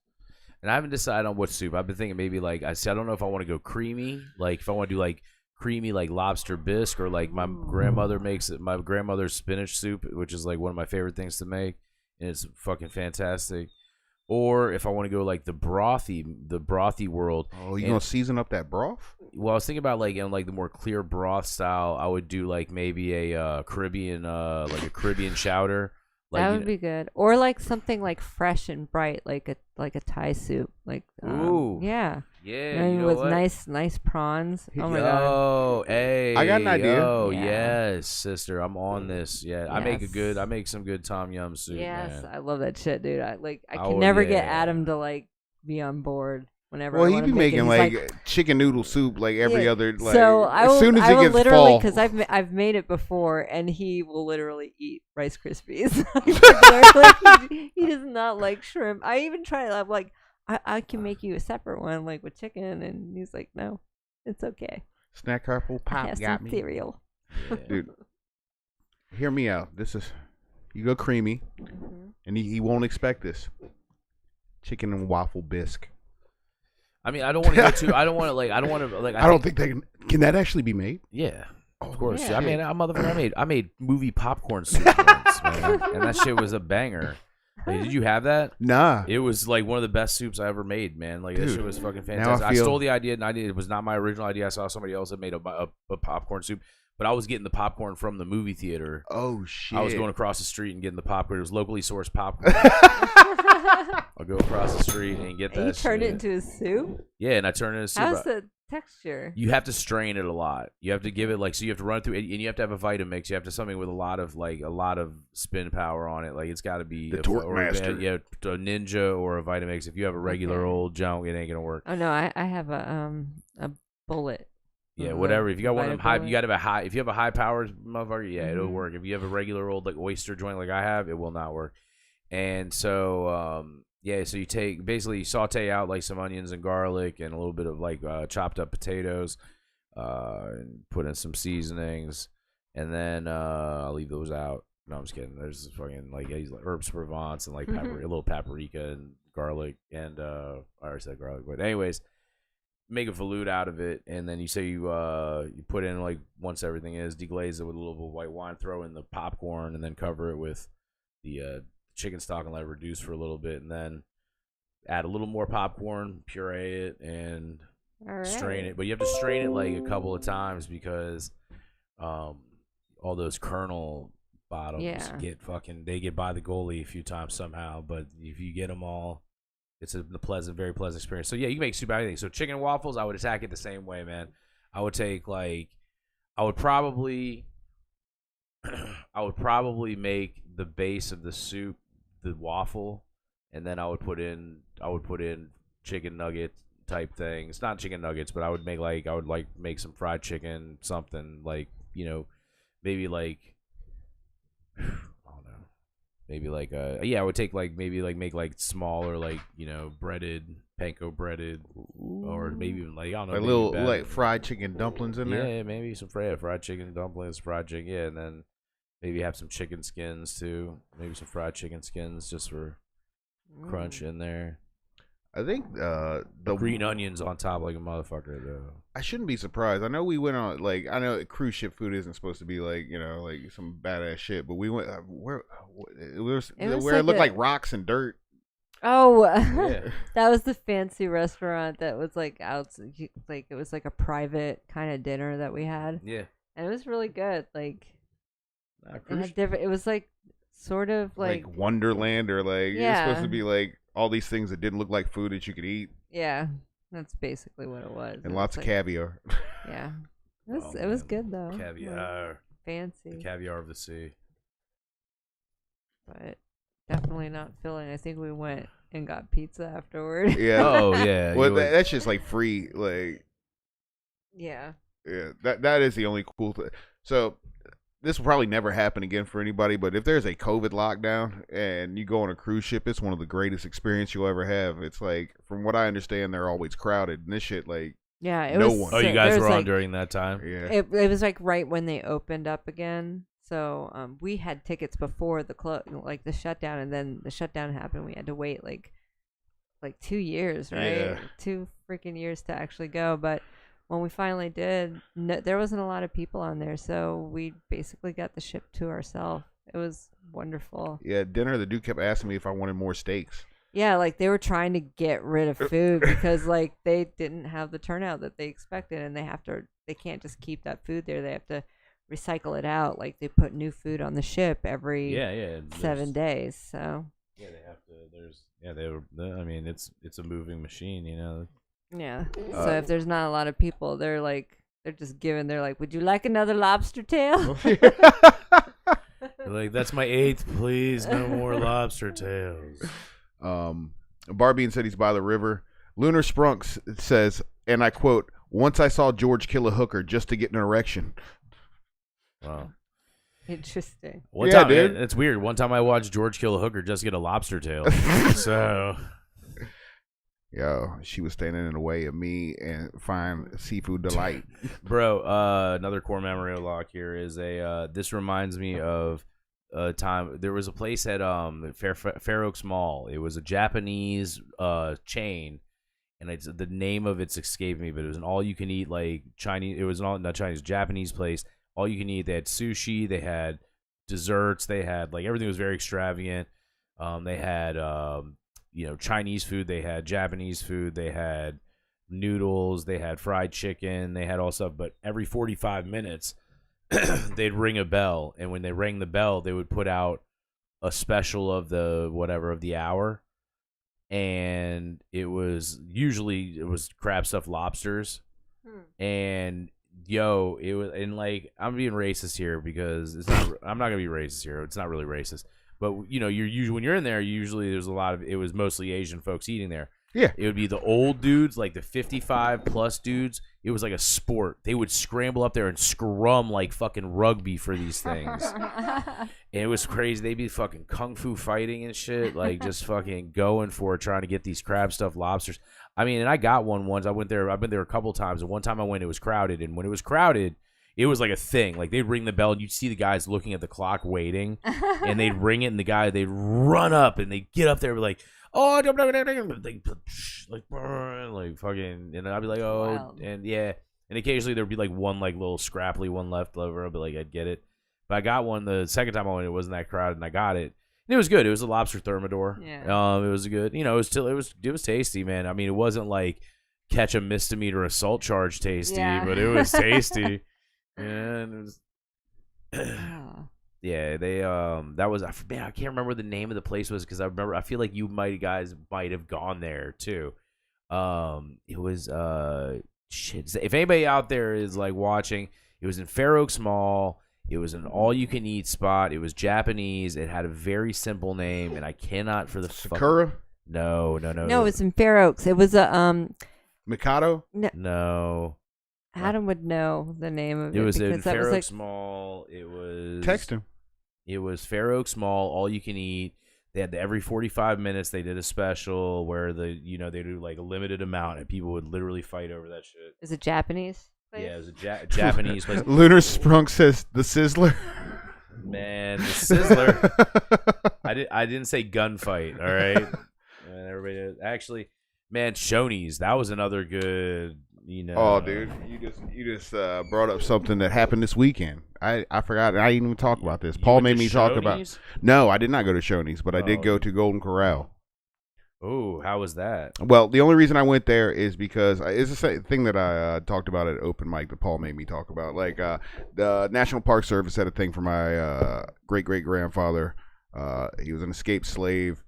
and I haven't decided on what soup. I've been thinking maybe like I don't know if I want to go creamy, like if I want to do like creamy like lobster bisque, or like my grandmother makes it. My grandmother's spinach soup, which is like one of my favorite things to make, and it's fucking fantastic. Or if I want to go like the brothy world. Oh, you gonna season up that broth? Well, I was thinking about like in like the more clear broth style. I would do like maybe a Caribbean like a Caribbean chowder. Like, That would be good. Or like something like fresh and bright, like a Thai soup. Like Ooh. yeah. Yeah, And you know with what? nice prawns. Oh my god. Oh, hey. I got an idea. Oh, Yeah. yes, sister. I'm on this. Yeah, I Yes. make some good tom yum soup, Yes, man. I love that shit, dude. I Oh, can never get yeah. Adam to like be on board whenever. Well, I he'd wanna be make it. making He's like chicken noodle soup like every Yeah. other. Like, So I will, as soon as I it will gets literally, fall, because I've made it before, and he will literally eat Rice Krispies. Like, he does not like shrimp. I even tried. I'm like, I can make you a separate one, like with chicken, and he's like, no, it's okay. snack purple I pop have got some me. cereal. Yeah. Dude, hear me out. You go creamy, and he won't expect this. Chicken and waffle bisque. I mean, I don't want to go too. I don't want to like. I don't want to like. I don't think they can that actually be made? Yeah, of course. Yeah. I mean, I made movie popcorn soup once. soups, man, and that shit was a banger. Like, did you have that? Nah. It was like one of the best soups I ever made, man. Like that Dude, shit was fucking now I fantastic. I feel- stole the idea, and it was not my original idea. I saw somebody else that made a popcorn soup, but I was getting the popcorn from the movie theater. Oh shit! I was going across the street and getting the popcorn. It was locally sourced popcorn. I'll go across the street and get that. And you turned it shit. into a soup? Yeah, and I turned it into a soup. How's the texture? You have to strain it a lot. You have to give it so you have to run it through, and you have to have a Vitamix. You have to something with a lot of spin power on it. Like it's got to be The Torque Master. Yeah, a Ninja or a Vitamix. If you have a regular Okay. old junk, it ain't gonna work. Oh no, I have a bullet. Yeah, of whatever. the If you got one of them high, Vitabullet. you got to have a high. If you have a high powered motherfucker, yeah, it'll Mhm. work. If you have a regular old like oyster joint like I have, it will not work. And so, yeah, so you basically saute out like some onions and garlic and a little bit of like chopped up potatoes, and put in some seasonings, and then I'll leave those out. No, I'm just kidding. There's this fucking like herbs Provence and like a little paprika and garlic and I already said garlic, but anyways. Make a veloute out of it, and then you put in like once everything is deglaze it with a little bit of white wine, throw in the popcorn, and then cover it with the chicken stock and let it reduce for a little bit, and then add a little more popcorn, puree it, and strain it. But you have to strain it like a couple of times because all those kernel bottoms get by the goalie a few times somehow. But if you get them all. It's a very pleasant experience. So yeah, you can make soup out of anything. So chicken and waffles, I would attack it the same way, man. I would probably make the base of the soup the waffle, and then I would put in chicken nugget type things. Not chicken nuggets, but I would make some fried chicken, something like maybe like. Maybe I would take make smaller breaded panko breaded, or maybe even I don't know, a little fried chicken dumplings in there. Yeah, maybe some fried chicken dumplings, fried chicken, yeah, and then maybe have some chicken skins too. Maybe some fried chicken skins just for crunch in there. I think the green onions on top like a motherfucker though. I shouldn't be surprised. I know we went on I know cruise ship food isn't supposed to be some badass shit, but we went where it looked like rocks and dirt. Oh, Yeah. that was the fancy restaurant that was out. It was like a private kind of dinner that we had. Yeah, and it was really good. It cruise had different. It was sort of like Wonderland, or it was supposed to be all these things that didn't look like food that you could eat. Yeah, that's basically what it was. And lots of caviar. Yeah, it was good though. Caviar, fancy. the caviar of the sea. But definitely not filling. I think we went and got pizza afterward. Yeah. Oh yeah. Well, that's just free. Yeah. Yeah. That is the only cool thing. So this will probably never happen again for anybody. But if there's a COVID lockdown and you go on a cruise ship, it's one of the greatest experience you'll ever have. It's from what I understand, they're always crowded, and this shit yeah, it no was. one. Oh, you guys there was, were on during that time? Yeah. It was right when they opened up again. So we had tickets before the the shutdown, and then the shutdown happened. We had to wait like 2 years, right? Yeah. 2 freaking years to actually go. But when we finally did, there wasn't a lot of people on there, so we basically got the ship to ourselves. It was wonderful. Yeah, at dinner, the dude kept asking me if I wanted more steaks. Yeah, they were trying to get rid of food because they didn't have the turnout that they expected, and they can't just keep that food there. They have to recycle it out. They put new food on the ship every 7 days. So yeah, they have to. I mean, it's a moving machine, yeah. So if there's not a lot of people, they're just giving. They're like, "Would you like another lobster tail?" That's my 8th, please. No more lobster tails. Barbian said he's by the river. Lunar Sprunks says, and I quote, "Once I saw George kill a hooker just to get an erection." Wow. Interesting. One Yeah, time, dude. it's weird. One time I watched George kill a hooker just to get a lobster tail. So, Yo, she was standing in the way of me and find seafood delight. bro, another core memory unlock here is this reminds me of a time there was a place at Fair Oaks Mall. It was a Japanese chain, and the name of it's escaped me, but it was an all you can eat Chinese. It was not Chinese, Japanese place. All you can eat. They had sushi. They had desserts. They had like everything was very extravagant. They had Chinese food. They had Japanese food. They had noodles. They had fried chicken. They had all stuff. But every 45 minutes, they'd ring a bell, and when they rang the bell, they would put out a special of the hour, and it was crab stuffed lobsters, and it was, and like, I'm being racist here because I'm not gonna be racist here. It's not really racist, but you're usually, when you're in there, usually there's it was mostly Asian folks eating there. Yeah. It would be the old dudes, like the 55 plus dudes. It was like a sport. They would scramble up there and scrum like fucking rugby for these things. And it was crazy. They'd be fucking kung fu fighting and shit, like just fucking going for it, trying to get these crab stuffed lobsters. I mean, and I got one once. I went there. I've been there a couple times. And one time I went, it was crowded. And when it was crowded, it was like a thing. Like, they'd ring the bell, and you'd see the guys looking at the clock waiting. And they'd ring it, and they'd run up, and they'd get up there and be like, oh, like fucking, and I'd be like, oh, wild. And yeah, and occasionally there'd be like one like little scrapply one left over. I'd be like, I'd get it, but I got one the second time I went. It wasn't that crowded, and I got it. And it was good. It was a lobster thermidor. Yeah. It was good. It was tasty, man. I mean, it wasn't like catch a misdemeanor assault charge tasty, but it was tasty. And it was. Yeah, they that was, man, I can't remember what the name of the place was, because I feel like you guys might have gone there too. It was shit. If anybody out there is like watching, it was in Fair Oaks Mall. It was an all-you-can-eat spot. It was Japanese. It had a very simple name, and I cannot for the Sakura. No. No, it was in Fair Oaks. It was a Mikado. No. Adam would know the name of it. It was in Fair Oaks like... Mall. It was. Text him. It was Fair Oaks Mall, all you can eat. They had every 45 minutes they did a special where they do like a limited amount, and people would literally fight over that shit. Is it Japanese place? Yeah, it was a Japanese place. Lunar Sprunk says the Sizzler. Man, the Sizzler. I didn't say gunfight. All right, and everybody did. Actually, man, Shoney's, that was another good. Oh, dude, you just brought up something that happened this weekend. I forgot. I didn't even talk about this. Paul made me talk about. No, I did not go to Shoney's, but I did go to Golden Corral. Oh, how was that? Well, the only reason I went there is because it's the same thing that I talked about at open mic that Paul made me talk about. Like, the National Park Service had a thing for my great-great-grandfather. He was an escaped slave,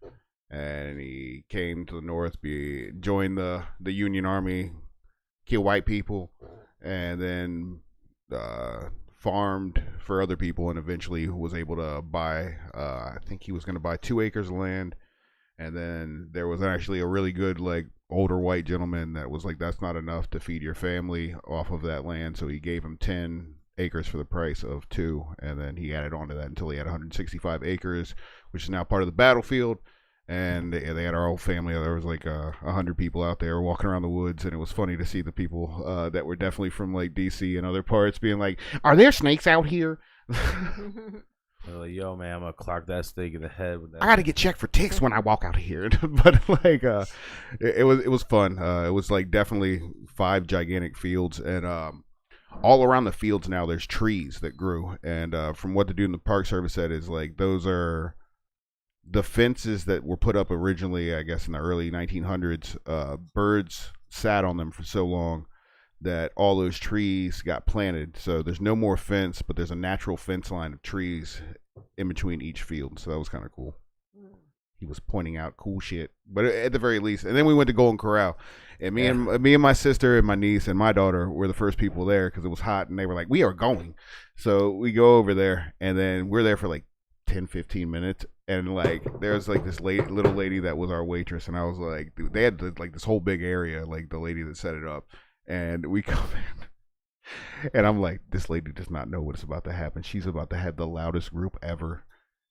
and he came to the North, joined the Union Army, kill white people, and then farmed for other people, and eventually was able to buy, I think he was going to buy 2 acres of land, and then there was actually a really good, like, older white gentleman that was like, that's not enough to feed your family off of that land, so he gave him 10 acres for the price of 2, and then he added on to that until he had 165 acres, which is now part of the battlefield. And they had our whole family. There was like 100 people out there walking around the woods, and it was funny to see the people that were definitely from like DC and other parts being like, "Are there snakes out here?" Like, yo, man, I'm gonna clock that snake in the head with that. I gotta get checked for ticks when I walk out here. But like, it was fun. It was like definitely 5 gigantic fields, and all around the fields now there's trees that grew. And from what the dude in the Park Service said is like, those are the fences that were put up originally, I guess in the early 1900s. Birds sat on them for so long that all those trees got planted. So there's no more fence, but there's a natural fence line of trees in between each field. So that was kind of cool. He was pointing out cool shit, but at the very least. And then we went to Golden Corral, and me and my sister and my niece and my daughter were the first people there because it was hot, and they were like, "We are going." So we go over there, and then we're there for like 10-15 minutes, and like there's like this little lady that was our waitress, and I was like, dude, they had like this whole big area, like the lady that set it up, and we come in, and I'm like, this lady does not know what's about to happen. She's about to have the loudest group ever,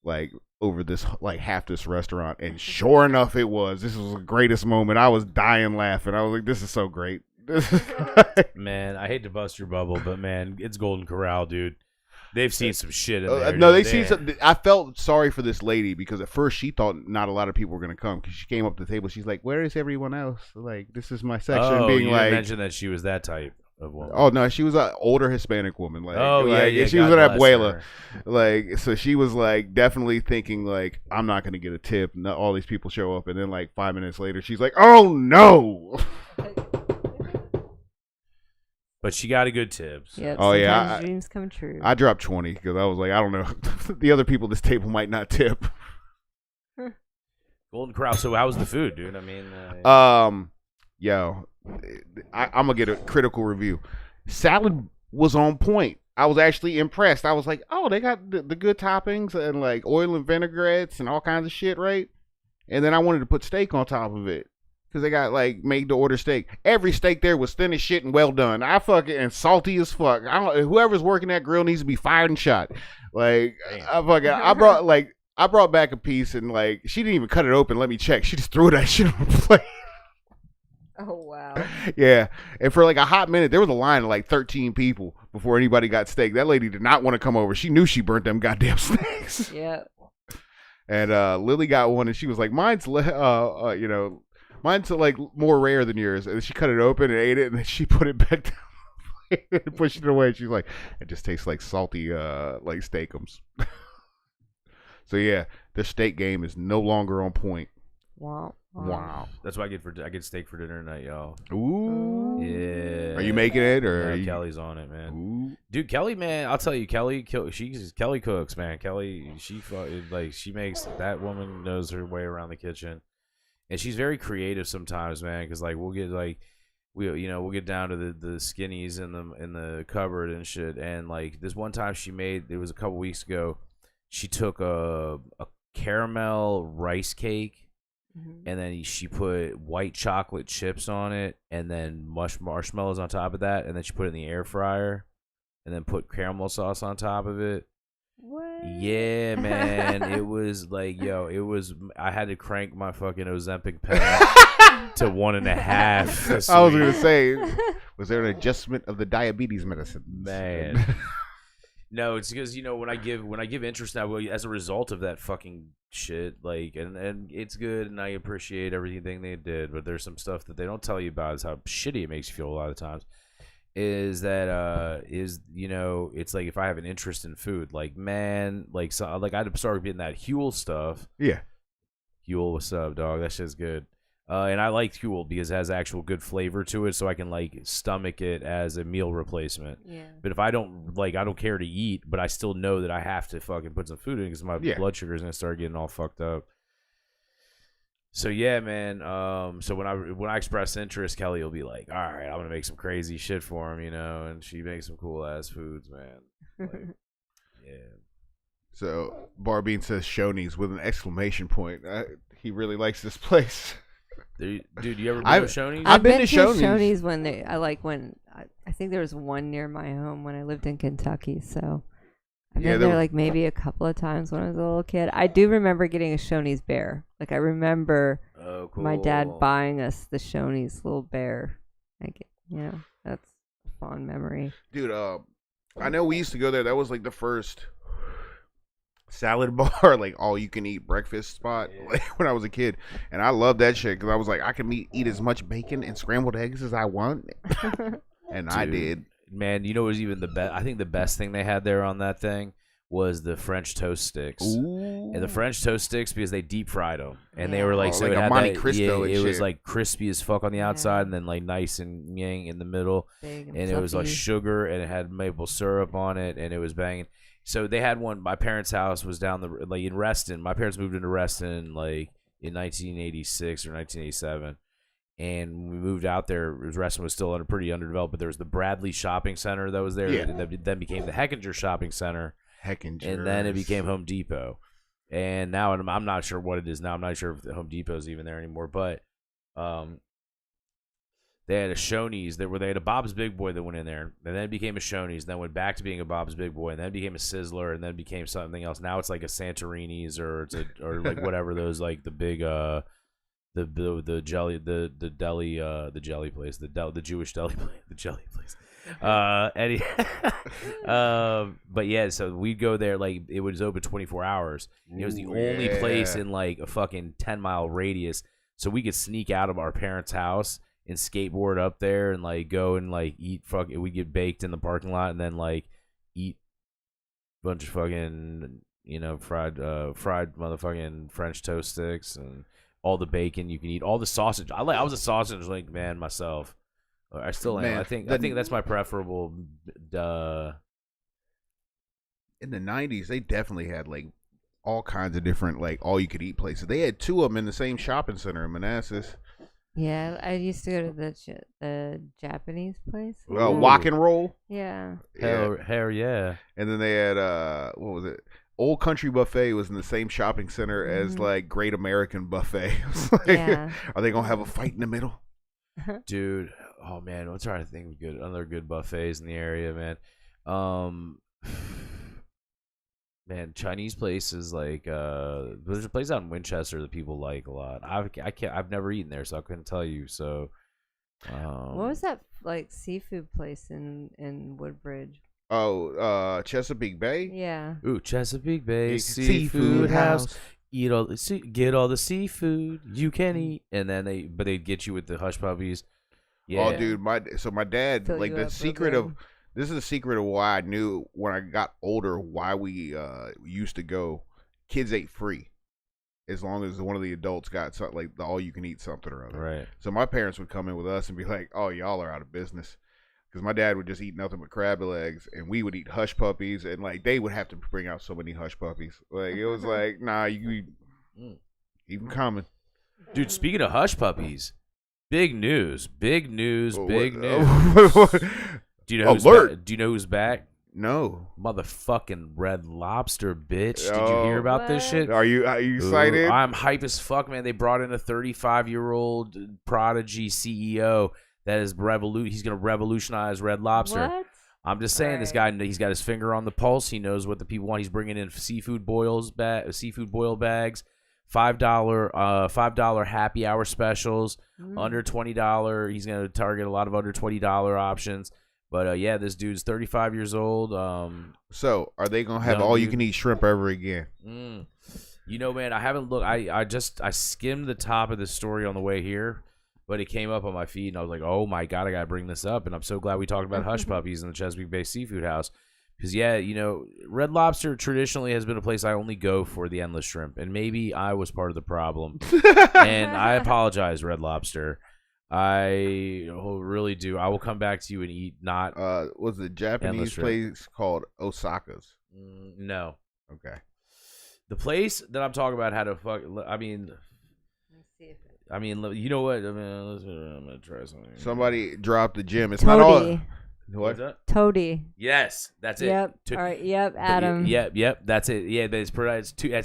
like over this, like half this restaurant. And sure enough, it was. This was the greatest moment. I was dying laughing. I was like, this is so great. Man, I hate to bust your bubble, but man, it's Golden Corral, dude. They've seen some shit in there. No, they've seen some. I felt sorry for this lady because at first she thought not a lot of people were going to come because she came up to the table. She's like, "Where is everyone else? Like, this is my section." Oh, being you like, didn't mention that she was that type. woman? Oh no, she was an older Hispanic woman. Like, she was God an bless abuela. her. Like, so she was like definitely thinking like, I'm not gonna get a tip. No, all these people show up, and then like 5 minutes later, she's like, oh no. But she got a good tip. So. Yep, Oh, yeah, sometimes dreams come true. I dropped 20 because I was like, I don't know, the other people at this table might not tip. Golden Corral. So how was the food, dude? I mean, Yo, I'm gonna get a critical review. Salad was on point. I was actually impressed. I was like, oh, they got the good toppings and like oil and vinaigrettes and all kinds of shit, right? And then I wanted to put steak on top of it because they got like made to order steak. Every steak there was thin as shit and well done. I fucking and salty as fuck. Whoever's working that grill needs to be fired and shot. Like I brought back a piece and like she didn't even cut it open. Let me check. She just threw that shit on the plate. Oh, wow. Yeah. And for like a hot minute, there was a line of like 13 people before anybody got steak. That lady did not want to come over. She knew she burnt them goddamn steaks. Yeah. And Lily got one and she was like, mine's like more rare than yours. And she cut it open and ate it and then she put it back down and pushed it away. She's like, it just tastes like salty like steakums. So yeah, their steak game is no longer on point. Wow. Wow. that's what I get steak for dinner tonight, y'all. Ooh. Yeah. Are you making it or? Yeah, Kelly's on it, man. Ooh. Dude, Kelly, man, I'll tell you, Kelly cooks, man. Kelly, she makes, that woman knows her way around the kitchen, and she's very creative sometimes, man. Because like we'll get down to the skinnies in the cupboard and shit, and like this one time it was a couple weeks ago, she took a caramel rice cake. And then she put white chocolate chips on it, and then marshmallows on top of that, and then she put it in the air fryer, and then put caramel sauce on top of it. What? Yeah, man. It was like, I had to crank my fucking Ozempic pen to 1.5. I was gonna say, was there an adjustment of the diabetes medicine? Man. No, it's because when I give interest now, as a result of that fucking shit, like, and it's good, and I appreciate everything they did, but there's some stuff that they don't tell you about is how shitty it makes you feel a lot of times. Is that it's like if I have an interest in food, like, man, like, so like I'd start getting that Huel stuff. Yeah, Huel, what's up, dog? That shit's good. And I like Huel because it has actual good flavor to it, so I can like stomach it as a meal replacement. Yeah. But if I don't care to eat, but I still know that I have to fucking put some food in because my blood sugar is gonna start getting all fucked up. So yeah, man. So when I express interest, Kelly will be like, "All right, I'm gonna make some crazy shit for him," and she makes some cool ass foods, man. Like, yeah. So Barbean says Shoney's with an exclamation point. He really likes this place. Dude, you ever been to Shoney's? I've been to Shoney's when I think there was one near my home when I lived in Kentucky. So I've been there like maybe a couple of times when I was a little kid. I do remember getting a Shoney's bear. Like I remember my dad buying us the Shoney's little bear. Like that's a fond memory. Dude, I know we used to go there. That was like the first salad bar, like all you can eat breakfast spot, like, when I was a kid, and I loved that shit because I was like, I can eat as much bacon and scrambled eggs as I want, and I did. Man, what was even the best? I think the best thing they had there on that thing was the French toast sticks. Ooh. And the French toast sticks because they deep fried them, and they were like like a Monte Cristo. It was like crispy as fuck on the outside, and then like nice and yang in the middle, Big and it was like sugar, and it had maple syrup on it, and it was banging. So they had one. My parents' house was down in Reston. My parents moved into Reston like in 1986 or 1987, and when we moved out there, Reston was still pretty underdeveloped. But there was the Bradley Shopping Center that was there, and then became the Heckinger Shopping Center, and then it became Home Depot. And now I'm not sure what it is now. I'm not sure if the Home Depot is even there anymore. But they had a Shoney's there where they had a Bob's Big Boy that went in there, and then it became a Shoney's, and then went back to being a Bob's Big Boy, and then became a Sizzler, and then became something else. Now it's like a Santorini's or like whatever those like the big the jelly the jelly place, the Jewish deli place, the jelly place. But yeah, so we'd go there, like it was open 24 hours. It was the only place in like a fucking 10-mile radius, so we could sneak out of our parents' house and skateboard up there and like go and like eat we get baked in the parking lot and then like eat a bunch of fucking fried motherfucking French toast sticks and all the bacon you can eat, all the sausage. I was a sausage link man myself. I still am. Man, I think that's my preferable. In the 90s, they definitely had like all kinds of different like all you could eat places. They had 2 of them in the same shopping center in Manassas. Yeah, I used to go to the Japanese place. Walk and Roll. Yeah. Hell yeah. And then they had what was it? Old Country Buffet was in the same shopping center as like Great American Buffet. Yeah. Are they gonna have a fight in the middle? Dude, oh man, I'm trying to think of other good buffets in the area, man. Man, Chinese places like there's a place out in Winchester that people like a lot. I've never eaten there, so I couldn't tell you. So, what was that like seafood place in Woodbridge? Oh, Chesapeake Bay. Yeah. Ooh, Chesapeake Bay Seafood House. Get all the seafood you can eat, and then they'd get you with the hush puppies. Yeah. Oh, dude, my dad Fill like you the up secret real of. This is the secret of why I knew when I got older why we used to go. Kids ate free, as long as one of the adults got something like the all-you-can-eat something or other. Right. So my parents would come in with us and be like, "Oh, y'all are out of business," because my dad would just eat nothing but crab legs, and we would eat hush puppies, and like they would have to bring out so many hush puppies. Like it was like, nah, you keep them coming. Dude, speaking of hush puppies, big news. Do you know who's back? No. Motherfucking Red Lobster, bitch. Did you hear about this shit? Are you excited? I'm hype as fuck, man. They brought in a 35-year-old prodigy CEO that is He's gonna revolutionize Red Lobster. What? I'm just saying, this guy, he's got his finger on the pulse. He knows what the people want. He's bringing in seafood boil bags, $5 happy hour specials, under $20. He's gonna target a lot of under $20 options. But yeah, this dude's 35 years old. So are they gonna have all you can eat shrimp ever again? You know, man, I haven't looked. I skimmed the top of the story on the way here, but it came up on my feed, and I was like, oh my god, I gotta bring this up. And I'm so glad we talked about hush puppies in the Chesapeake Bay Seafood House, because yeah, you know, Red Lobster traditionally has been a place I only go for the endless shrimp, and maybe I was part of the problem. And I apologize, Red Lobster. I really do. I will come back to you and eat not. Was the Japanese place called Osaka's? No. Okay. The place that I'm talking about had a fuck. I mean, you know what? I'm gonna try something. Somebody dropped the gem. It's Toady. not all. What's that? Toady. Yes, that's it. Yep. All right. Yep. Adam. Yep. That's it. Yeah, but it's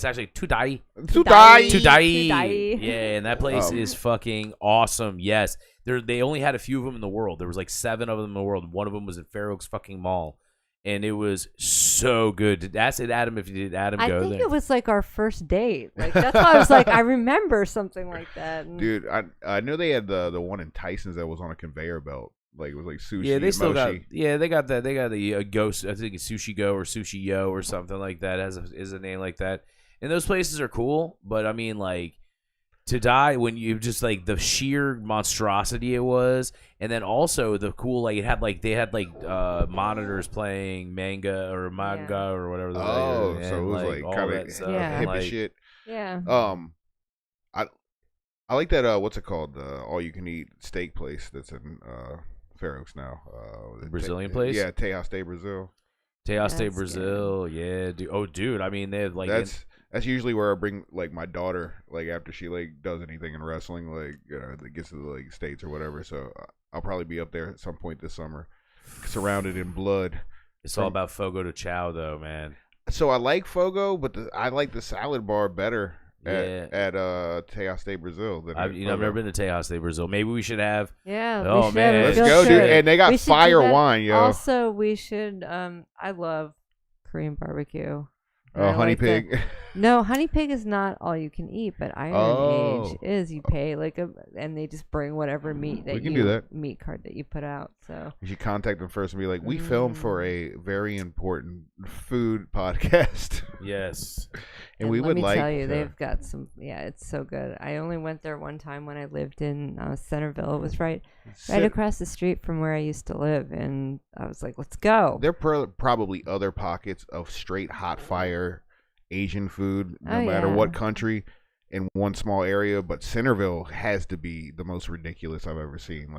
actually Tudai. Tudai. Yeah, and that place is fucking awesome. Yes, they only had a few of them in the world. There was like 7 of them in the world. One of them was at Fair Oaks fucking Mall, and it was so good. Ask it, Adam, if you did. Adam, go there. I think it was like our first date. Like that's why I was like, I remember something like that. Dude, I knew they had the one in Tyson's that was on a conveyor belt. Like it was like sushi. Yeah, they and still mochi. got. Yeah, they got that. They got the ghost. I think it's Sushi Go or Sushi Yo or something like that. Is a name like that. And those places are cool, but I mean, like, to die when you just like the sheer monstrosity it was, and then also the cool like they had monitors playing manga or whatever. So and, it was like kind of hip as shit. Yeah. I like that. What's it called? The all you can eat steak place that's in Fair Oaks now. Brazilian place. Yeah, Tejas de Brazil. Tejas de Brazil. Yeah, dude. Oh, dude. I mean, they have like that's usually where I bring like my daughter, like after she like does anything in wrestling, like that gets to the like States or whatever. So I'll probably be up there at some point this summer, surrounded in blood. It's all about Fogo de Chao, though, man. So I like Fogo, but I like the salad bar better. Yeah. At Tejas de Brazil. I've never been to Tejas de Brazil. Maybe we should have. Yeah. Oh man, let's go, dude! And they got fire wine, yo. Also, we should. I love Korean barbecue. And I honey like pig. No, honey pig is not all you can eat, but Iron Age Oh. is. You pay and they just bring whatever meat We can do that. meat card that you put out. So You should contact them first and be like, we film for a very important food podcast. Yes. and we let would me like tell you, to- they've got some. Yeah, it's so good. I only went there one time when I lived in Centerville. It was right across the street from where I used to live, and I was like, let's go. There are probably other pockets of straight hot fire Asian food, no Oh, matter yeah. what country, in one small area. But Centerville has to be the most ridiculous I've ever seen.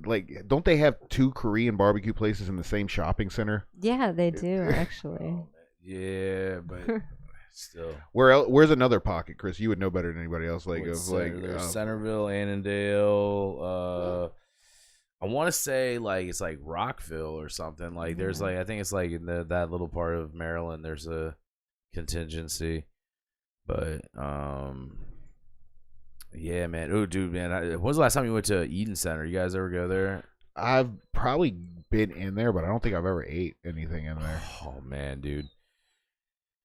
Like, don't they have 2 Korean barbecue places in the same shopping center? Yeah, they do actually. Yeah, but still. Where's another pocket, Chris? You would know better than anybody else. There's Centerville, Annandale. I want to say it's like Rockville or something. Like there's I think it's like in that little part of Maryland. There's a contingency, but yeah, man. Oh, dude, man. When was the last time you went to Eden Center? You guys ever go there? I've probably been in there, but I don't think I've ever ate anything in there. Oh man, dude.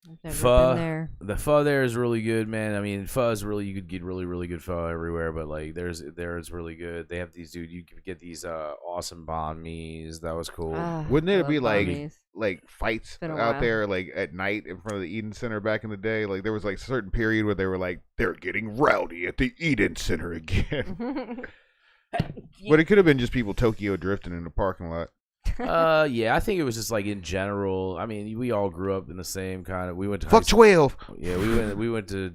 I've never Pho, been there. the pho there is really good, man. I mean, pho is really, you could get really, really good pho everywhere, but like there is really good. They have these, dude. You could get these awesome banh mi's. That was cool. Wouldn't I it love be banh mi's. like fights been a out while. there like at night in front of the Eden Center back in the day? Like there was like a certain period where they were like, they're getting rowdy at the Eden Center again. But it could have been just people Tokyo drifting in the parking lot. Yeah, I think it was just like in general. I mean, we all grew up in the same kind of. We went to Fuck 12. Yeah, we went to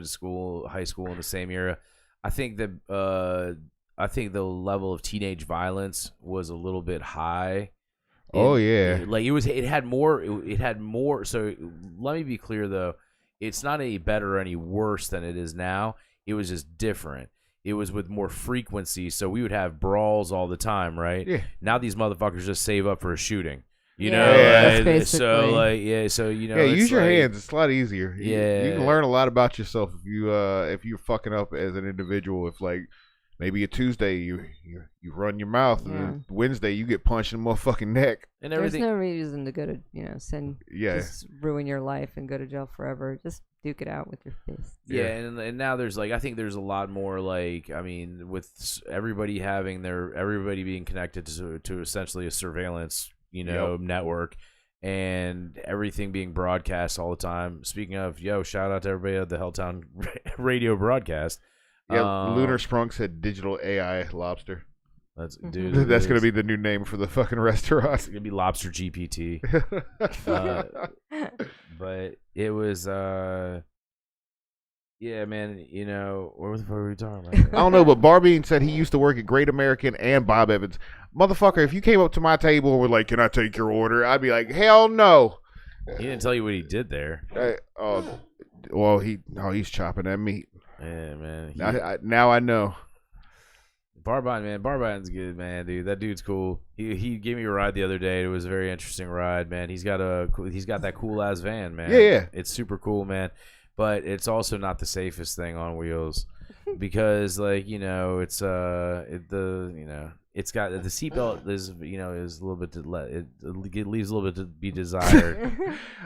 school, high school in the same era. I think that the level of teenage violence was a little bit high. Oh yeah. It had more. So let me be clear though, it's not any better or any worse than it is now. It was just different. It was with more frequency, so we would have brawls all the time, right? Yeah. Now these motherfuckers just save up for a shooting. You Yeah, know, that's so basically- so you know, Yeah, it's use your like- hands. It's a lot easier. Yeah. You can learn a lot about yourself if you're fucking up as an individual. If like maybe a Tuesday you run your mouth, and then Wednesday you get punched in the motherfucking neck. and There's everything. no reason to go to just ruin your life and go to jail forever. Just duke it out with your face. Yeah, and now there's I think there's a lot more I mean, with everybody being connected to essentially a surveillance, network, and everything being broadcast all the time. Speaking of, shout out to everybody at the Helltown Radio broadcast. Yeah, Lunar Sprunk said digital AI lobster. That's dude. That's gonna be the new name for the fucking restaurant. It's gonna be Lobster GPT. But it was yeah, man, what the fuck were we talking about? I don't know, but Barbean said he used to work at Great American and Bob Evans. Motherfucker, if you came up to my table and were like, "Can I take your order?" I'd be like, "Hell no." He didn't tell you what he did there. He's chopping that meat. Yeah, man. Now I know. Barbine's good, man, dude. That dude's cool. He gave me a ride the other day. It was a very interesting ride, man. He's got that cool ass van, man. Yeah. It's super cool, man. But it's also not the safest thing on wheels because, it's got the seatbelt is a little bit it leaves a little bit to be desired.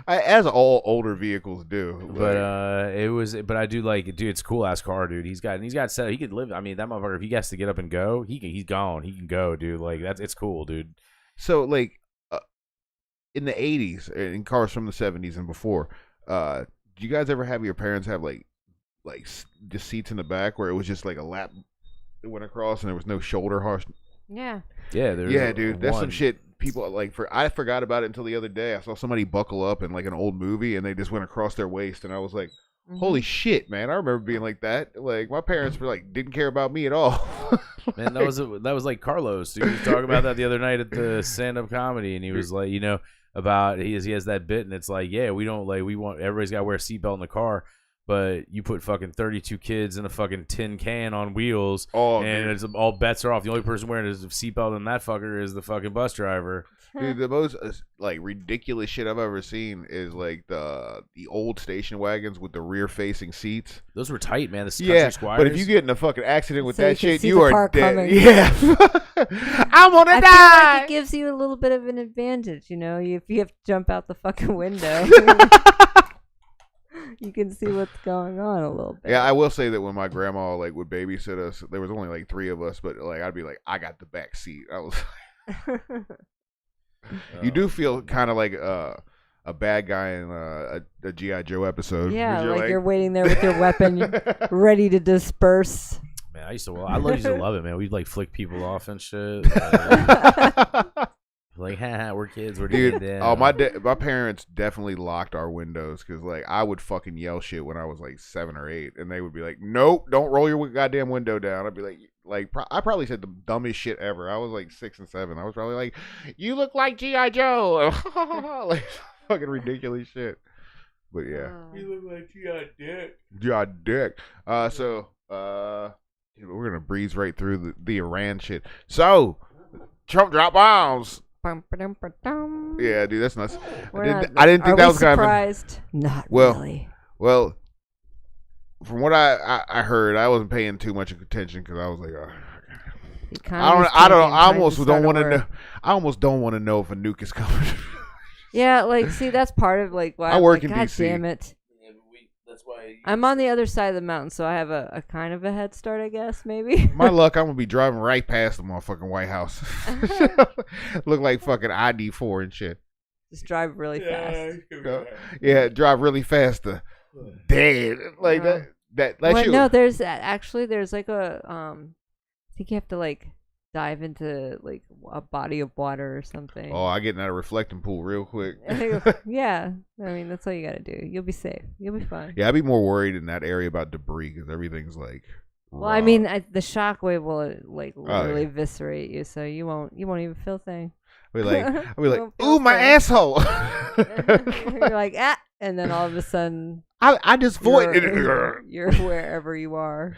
As all older vehicles do. But I do like it, dude. It's a cool ass car, dude. He's got set. He could live. I mean, that motherfucker. If he has to get up and go, he's gone. He can go, dude. Like it's cool, dude. So in the 80s, in cars from the 70s and before, do you guys ever have your parents have like just seats in the back where it was just like a lap that went across and there was no shoulder harsh? Yeah. Yeah, Dude. That's some shit people I forgot about it until the other day. I saw somebody buckle up in like an old movie and they just went across their waist and I was like, holy shit, man. I remember being like that. Like my parents were like didn't care about me at all. Man, that was like Carlos. Dude. He was talking about that the other night at the stand-up comedy and he was like, about he has that bit and it's like, yeah, we want everybody's got to wear a seatbelt in the car. But you put fucking 32 kids in a fucking tin can on wheels, and it's all bets are off. The only person wearing a seatbelt in that fucker is the fucking bus driver. Dude, the most ridiculous shit I've ever seen is like the old station wagons with the rear facing seats. Those were tight, man. The country squires. But if you get in a fucking accident with So you that can shit, see you the are car dead. coming. Yeah, I'm gonna I die. feel like it gives you a little bit of an advantage, if you have to jump out the fucking window. You can see what's going on a little bit. Yeah, I will say that when my grandma like would babysit us, there was only like 3 of us, but like I'd be like, I got the back seat. I was. You do feel kind of like a bad guy in a G.I. Joe episode. Yeah, like you're waiting there with your weapon, ready to disperse. Man, I used to love it, man. We'd like flick people off and shit. Like, haha, we're kids. We're doing that. Oh, my parents definitely locked our windows because, like, I would fucking yell shit when I was like 7 or 8, and they would be like, "Nope, don't roll your goddamn window down." I'd be like, I probably said the dumbest shit ever. I was like 6 and 7. I was probably like, "You look like G.I. Joe," like fucking ridiculous shit. But yeah, you look like G.I. Dick. G.I. Dick. We're gonna breeze right through the Iran shit. So, Trump dropped bombs. Yeah, dude, that's nuts. I didn't think that was kind of surprised. Not really. Well, from what I heard, I wasn't paying too much attention because I was like, I almost don't want to know. I almost don't want to know if a nuke is coming. Yeah, like, see, that's part of like why I work in God DC. damn it. That's why I'm on the other side of the mountain, so I have a kind of a head start, I guess, maybe. My luck, I'm gonna be driving right past the motherfucking White House. Look like fucking ID4 and shit. Just drive really fast. Yeah, drive really fast. Dead like that's well, you. No, there's like a I think you have to like dive into like a body of water or something. Oh, I get in that reflecting pool real quick. Yeah, I mean that's all you gotta do. You'll be safe. You'll be fine. Yeah, I'd be more worried in that area about debris because everything's like. Well, I mean, the shockwave will like literally eviscerate you, so you won't even feel a thing. I'll be like, ooh, my asshole. You're like, and then all of a sudden, I just voided it. You're wherever you are.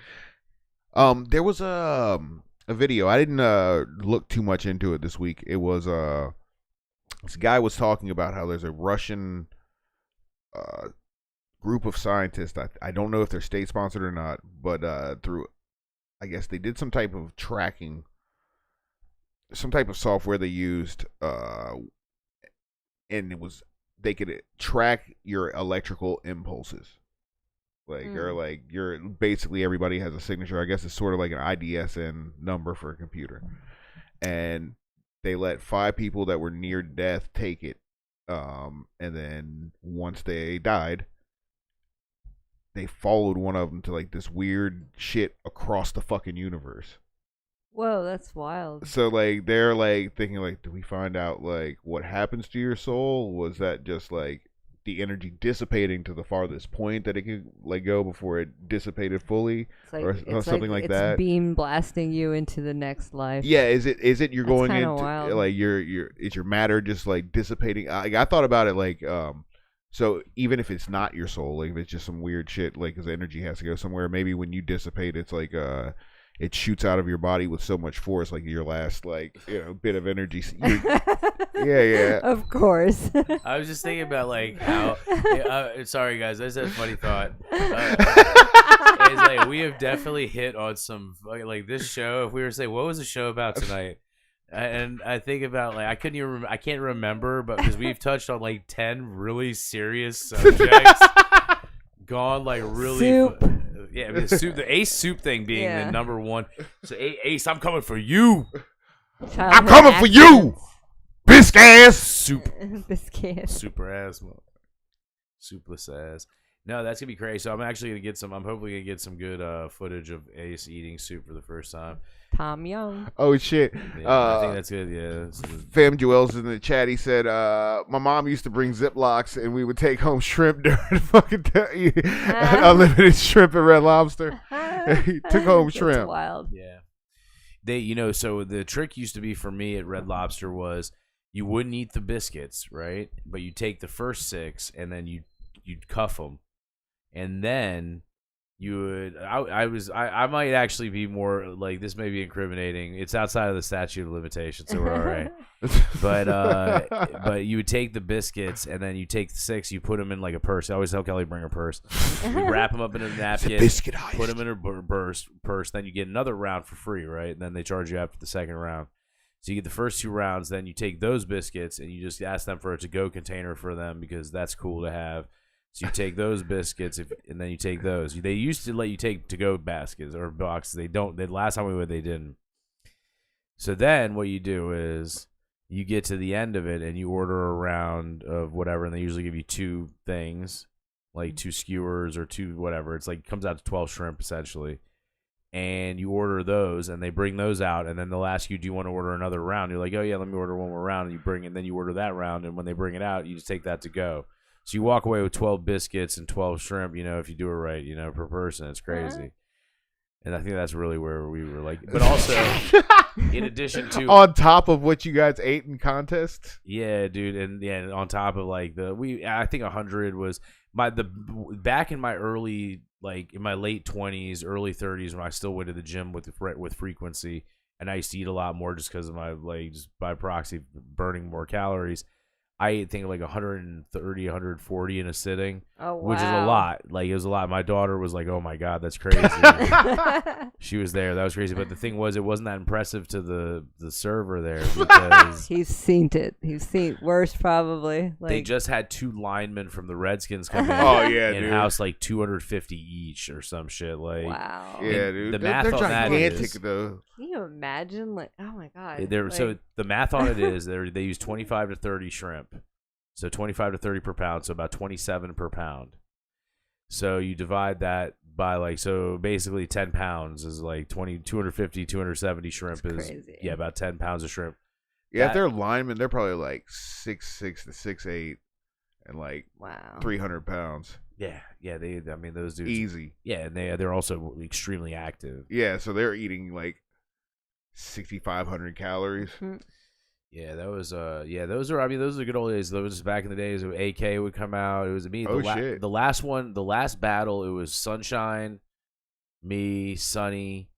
There was a video. I didn't look too much into it this week. It was this guy was talking about how there's a Russian group of scientists. I don't know if they're state sponsored or not, but through, I guess they did some type of tracking, some type of software they used, and it was they could track your electrical impulses. Or like you're basically everybody has a signature. I guess it's sort of like an IDSN number for a computer. And they let 5 people that were near death take it. And then once they died, they followed one of them to like this weird shit across the fucking universe. Whoa, that's wild. So like they're like thinking like, do we find out like what happens to your soul? Was that just like the energy dissipating to the farthest point that it could like go before it dissipated fully, or something like that? It's beam blasting you into the next life. Yeah, is it you're going into wild. like is your matter just like dissipating? I thought about it like so even if it's not your soul, like if it's just some weird shit, like because energy has to go somewhere, maybe when you dissipate, it's like it shoots out of your body with so much force, like your last like bit of energy. Yeah. Of course. I was just thinking about like how. Sorry guys, I just had a funny thought. It's like we have definitely hit on some like this show. If we were to say what was the show about tonight, and I think about like I can't remember, but because we've touched on like 10 really serious subjects, gone like really. Soup. Yeah, the Ace soup thing being the number one. So Ace, I'm coming for you. I'm coming for you. Bisque ass soup. Bisque ass. Super ass. Soupless ass. No, that's gonna be crazy. So I'm actually gonna get some. I'm hopefully gonna get some good footage of Ace eating soup for the first time. Tom Young. Oh shit. Yeah, I think that's good. Yeah. Fam Joel's in the chat. He said, "My mom used to bring Ziplocs, and we would take home shrimp during the fucking unlimited shrimp at Red Lobster." He took home shrimp. That's wild. Yeah. So the trick used to be for me at Red Lobster was you wouldn't eat the biscuits, right? But you take the first 6 and then you'd cuff them, and then you would. I might actually be more like this. May be incriminating. It's outside of the statute of limitations, so we're all right. But you would take the biscuits and then you take the 6. You put them in like a purse. I always tell Kelly bring her purse. You wrap them up in a napkin. Put them in a purse. Then you get another round for free, right? And then they charge you after the second round. So you get the first 2 rounds. Then you take those biscuits and you just ask them for a to-go container for them because that's cool to have. So you take those biscuits, and then you take those. They used to let you take to-go baskets or boxes. They don't. The last time we went, they didn't. So then what you do is you get to the end of it, and you order a round of whatever, and they usually give you 2 things, like 2 skewers or 2 whatever. It's like it comes out to 12 shrimp essentially. And you order those, and they bring those out, and then they'll ask you, do you want to order another round? You're like, oh, yeah, let me order one more round. And you bring it, and then you order that round, and when they bring it out, you just take that to go. So you walk away with 12 biscuits and 12 shrimp, if you do it right, per person. It's crazy. And I think that's really where we were like, but also, in addition to. On top of what you guys ate in contests? Yeah, dude. And on top of like I think 100 was back in my early, like in my late 20s, early 30s, when I still went to the gym with frequency, and I used to eat a lot more just because of my, like, just by proxy burning more calories. I ate, think, like 130, 140 in a sitting, which is a lot. Like, it was a lot. My daughter was like, oh, my God, that's crazy. She was there. That was crazy. But the thing was, it wasn't that impressive to the server there because he's seen it. He's seen worse, probably. Like, they just had 2 linemen from the Redskins come in. Oh, yeah, in dude. house, like 250 each or some shit. Like, wow. Yeah, dude. The math they're on that gigantic, is, though. Can you imagine? Like, oh, my God. So the math on it is they use 25 to 30 shrimp. So 25 to 30 per pound, so about 27 per pound. So you divide that by, like, so basically 10 pounds is like 250, 270 shrimp That's is crazy. Yeah, about 10 pounds of shrimp. Yeah, if they're linemen, they're probably like 6'6" to 6'8", and like Wow. 300 pounds. Yeah. I mean, those dudes Easy. Yeah, and they're also extremely active. Yeah, so they're eating like 6,500 calories. Mm-hmm. Yeah, those are the good old days. Those was back in the days when AK would come out. It was me. Shit. The last battle, it was Sunshine, me, Sonny,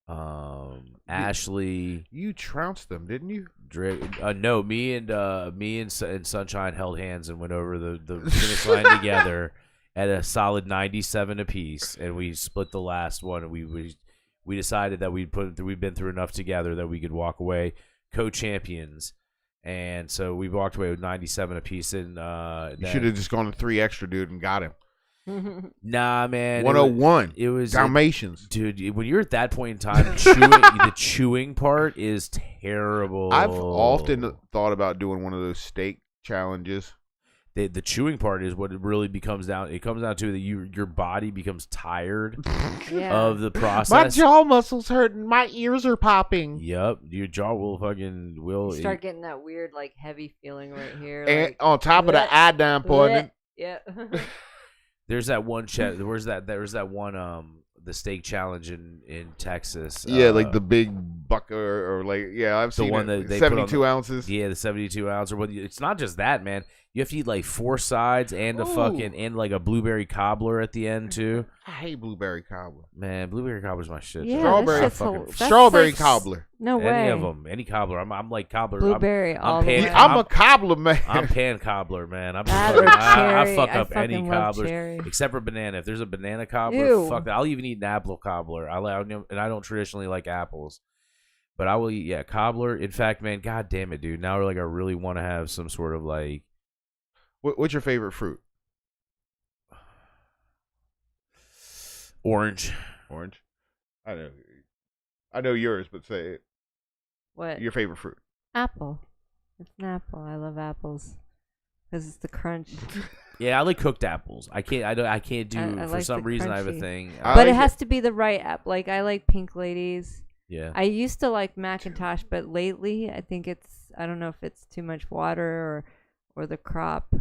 Ashley. You trounced them, didn't you? No, me and Sunshine held hands and went over the finish line together at a solid 97 apiece, and we split the last one. And we decided that we'd been through enough together that we could walk away co-champions, and so we walked away with 97 apiece. And you should have just gone to 3 extra, dude, and got him. Nah, man. 101. It was Dalmatians, dude. When you're at that point in time, the chewing part is terrible. I've often thought about doing one of those steak challenges. The chewing part is what it really becomes down. It comes down to that your body becomes tired of the process. My jaw muscles hurting. My ears are popping. Yep, your jaw will You start getting that weird, like, heavy feeling right here. And like, on top of the iodine pudding. Yeah. There's that one There's that one the steak challenge in Texas. Yeah, like the big buck or like I've seen the one it. that they 72 ounces. Yeah, the 72 ounce or what? It's not just that, man. You have to eat like 4 sides and and like a blueberry cobbler at the end too. I hate blueberry cobbler. Man, blueberry cobbler's my shit. Yeah, strawberry cobbler. No way. Any of them, any cobbler. I'm like cobbler. Blueberry. I'm a cobbler, man. I'm pan cobbler, man. I fuck up any cobblers cherry. except for banana. If there's a banana cobbler, Ew. fuck that. I'll even eat an apple cobbler. And I don't traditionally like apples, but I will eat cobbler. In fact, man, god damn it, dude. Now I really want to have some sort of like. What's your favorite fruit? Orange. I know yours, but say it. What? Your favorite fruit? Apple. It's an apple. I love apples because it's the crunch. Yeah, I like cooked apples. I can't do I for like some the reason I have a crunchy. thing. But it has to be the right apple. Like, I like Pink Ladies. Yeah. I used to like Macintosh, but lately I think I don't know if it's too much water or the crop.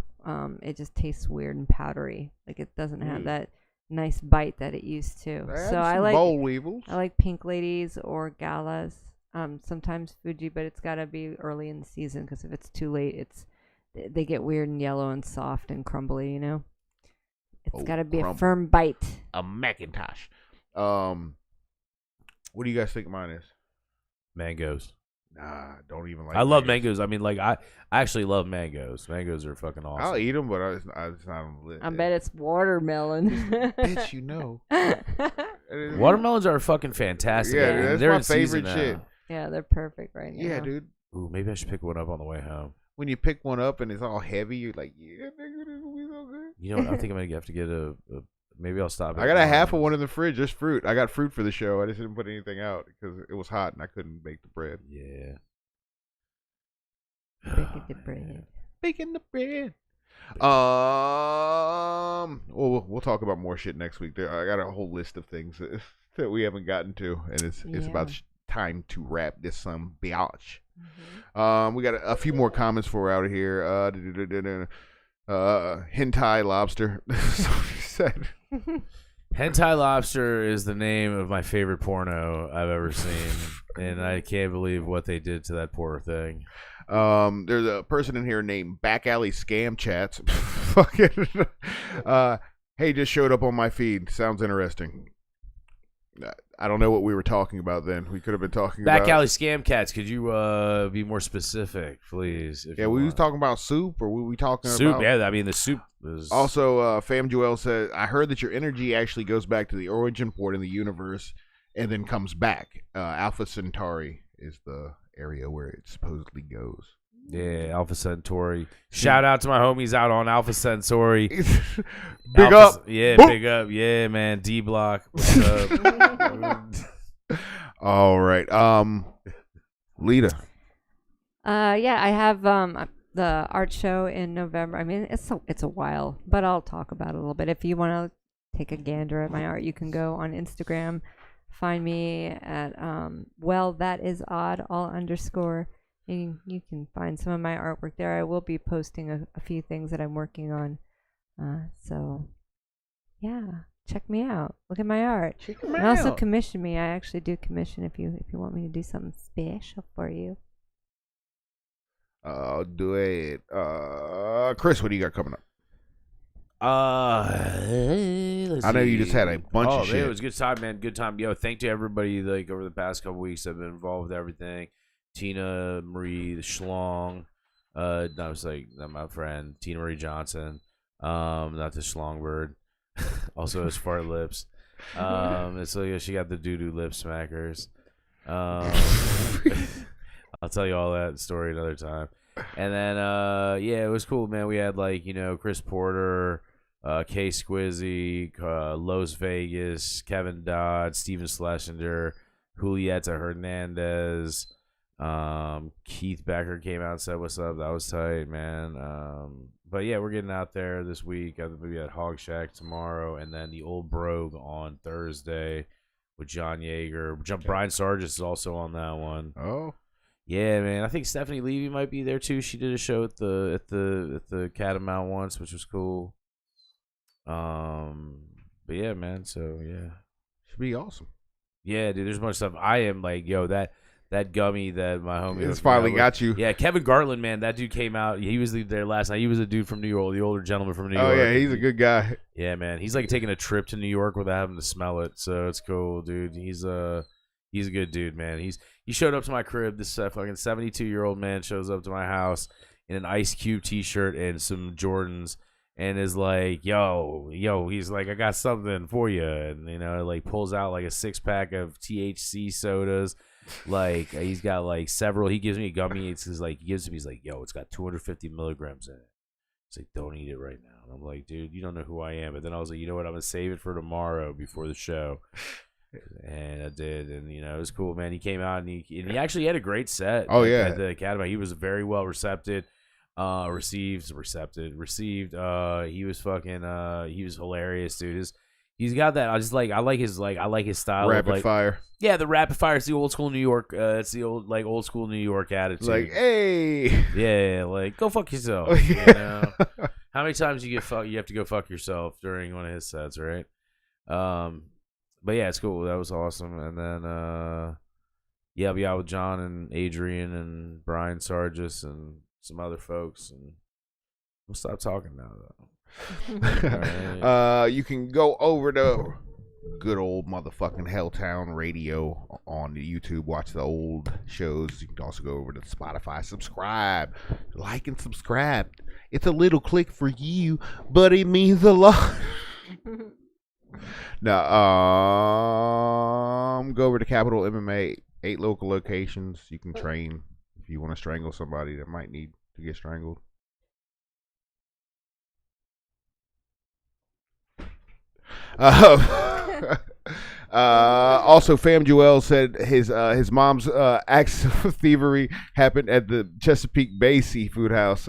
It just tastes weird and powdery. Like, it doesn't have that nice bite that it used to. So I like boll weevils. I like Pink Ladies or Galas. Sometimes Fuji, but it's got to be early in the season because if it's too late, they get weird and yellow and soft and crumbly. You know, it's got to be a firm bite. A Macintosh. What do you guys think mine is? Mangoes. Nah, don't even like. I love mangoes. I mean, like I actually love mangoes. Mangoes are fucking awesome. I'll eat them, but it's not on the list. I bet it's watermelon. Bitch, you know. Watermelons are fucking fantastic. Yeah, man. that's They're my in season favorite now. shit. Yeah, they're perfect right now. Yeah, dude. Ooh, maybe I should pick one up on the way home. When you pick one up and it's all heavy, you're like, yeah, nigga, this will be so good. You know what? I think I'm gonna have to get a maybe I'll stop. I got a half of one in the fridge, just fruit. I got fruit for the show. I just didn't put anything out because it was hot and I couldn't bake the bread. Yeah. Baking the bread. Baking the bread. Well, we'll talk about more shit next week. I got a whole list of things that we haven't gotten to, and it's about time to wrap this some biatch. We got a few more comments for out of here. Hentai lobster. Said. Hentai Lobster is the name of my favorite porno I've ever seen, and I can't believe what they did to that poor thing. There's a person in here named Back Alley Scam Chats. Fucking. Hey, just showed up on my feed. Sounds interesting. I don't know what we were talking about then. We could have been talking Back about... Alley Scam Cats. Could you be more specific, please? Yeah, we was talking about soup, or were we talking soup, about... Yeah, I mean, the soup is... Also, Fam Joel said, I heard that your energy actually goes back to the origin point in the universe and then comes back. Alpha Centauri is the area where it supposedly goes. Yeah, Alpha Centauri. Shout out to my homies out on Alpha Centauri. Big up. Yeah, Boop. Big up. Yeah, man. D Block. What's up? All right. Lita. Yeah, I have the art show in November. I mean, it's a while, but I'll talk about it a little bit. If you want to take a gander at my art, you can go on Instagram. Find me at that is odd _. You can find some of my artwork there. I will be posting a few things that I'm working on. So, yeah, check me out. Look at my art. And also commission me. I actually do commission if you want me to do something special for you. I'll do it. Chris, what do you got coming up? Let's I know you see. just had a bunch of shit. It was a good time, man. Good time. Yo, thank you to everybody over the past couple weeks that have been involved with everything. Tina Marie, the Schlong. That was my friend Tina Marie Johnson. Not the Schlongbird. Also his fart lips. It's like she got the doo-doo lip smackers. I'll tell you all that story another time. And then it was cool, man. We had Chris Porter, Kay Squizzy, Los Vegas, Kevin Dodd, Steven Schlesinger, Julieta Hernandez. Keith Becker came out and said what's up. That was tight, man. But yeah, we're getting out there this week. I think we at Hog Shack tomorrow, and then the Old Brogue on Thursday with John Yeager. Brian Sargis is also on that one. Oh, yeah, man. I think Stephanie Levy might be there too. She did a show at the Catamount once, which was cool. But yeah, man. So yeah, should be awesome. Yeah, dude. There's a bunch of stuff. I am that gummy that my homie It's finally got you. Yeah, Kevin Gartland, man, that dude came out. He was there last night. He was a dude from New York, the older gentleman from New York. Oh yeah, he's a good guy. Yeah, man, he's taking a trip to New York without having to smell it, so it's cool, dude. He's a good dude, man. He showed up to my crib. This fucking 72-year-old man shows up to my house in an Ice Cube T-shirt and some Jordans, and is like, yo, he's like, I got something for you, and pulls out a 6-pack of THC sodas. He's got several. He gives me a gummy. He's like, yo, it's got 250 milligrams in it. He's like, don't eat it right now. And I'm like, dude, you don't know who I am. But then I was like, you know what? I'm gonna save it for tomorrow before the show. And I did, and it was cool, man. He came out and he actually had a great set. Oh yeah, at the Academy. He was very well received. Received. He was fucking. He was hilarious, dude. He's got that. I like his style. Rapid fire. Yeah, the rapid fire. It's the old school New York. It's the old school New York attitude. Hey. Yeah, go fuck yourself. Oh, yeah. How many times you have to go fuck yourself during one of his sets, right? But yeah, it's cool. That was awesome. And then I'll be out with John and Adrian and Brian Sargis and some other folks, and we'll stop talking now though. Right. You can go over to good old motherfucking Helltown Radio on YouTube, watch the old shows. You can also go over to Spotify, subscribe, like and subscribe. It's a little click for you, but it means a lot. Now, go over to Capital MMA, 8 local locations. You can train if you want to strangle somebody that might need to get strangled. Also, Fam Joel said his mom's acts of thievery happened at the Chesapeake Bay Seafood House.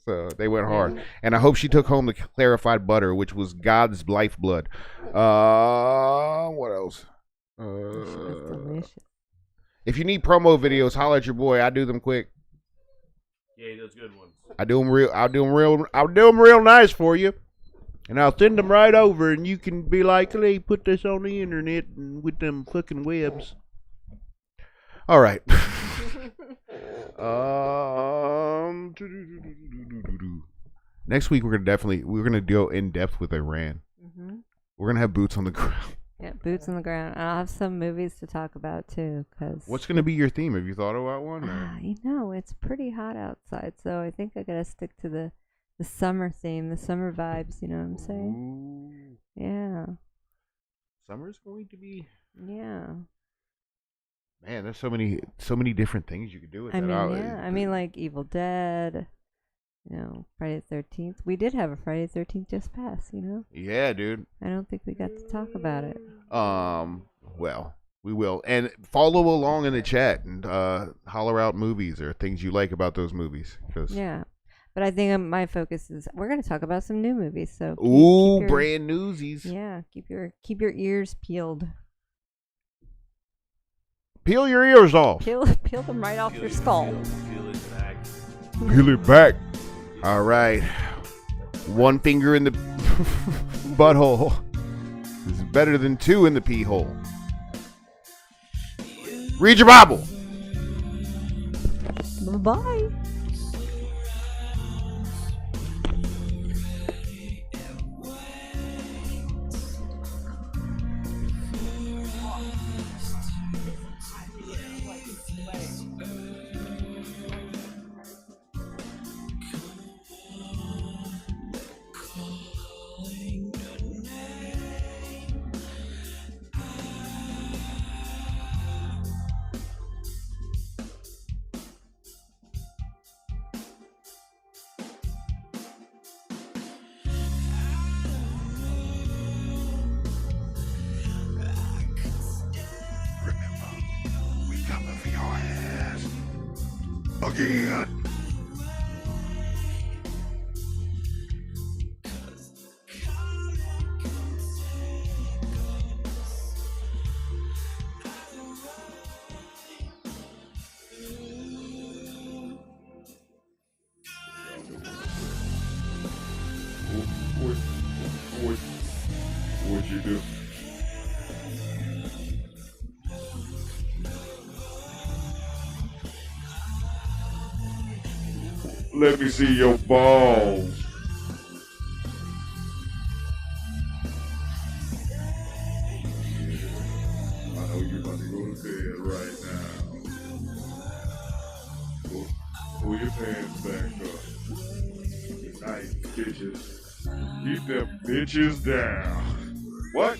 So they went hard. And I hope she took home the clarified butter, which was God's lifeblood. What else? Delicious. If you need promo videos, holler at your boy. I do them quick. Yeah, those good ones. I'll do them real nice for you. And I'll send them right over, and you can be like, hey, put this on the internet and with them fucking webs. All right. Next week we're gonna go in depth with Iran. Mm-hmm. We're gonna have boots on the ground. Yeah, boots on the ground. I'll have some movies to talk about too. What's gonna be your theme? Have you thought about one? It's pretty hot outside, so I think I gotta stick to the summer theme, the summer vibes. You know what I'm saying? Ooh. Yeah. Summer's going to be. Yeah. Man, there's so many different things you could do with that. I mean, like Evil Dead, Friday the 13th. We did have a Friday the 13th just pass, Yeah, dude. I don't think we got to talk about it. Well, we will. And follow along in the chat and holler out movies or things you like about those movies. Yeah. But I think my focus is we're going to talk about some new movies. So keep brand newsies. Yeah, keep your ears peeled. Peel your ears off. Peel them right off your skull. Peel it back. Peel it back. All right. One finger in the butthole is better than two in the pee hole. Read your Bible. Bye-bye. Again. What'd you do? Let me see your balls. I know you're about to go to bed right now. Pull your pants back up. Good night, bitches. Keep them bitches down. What?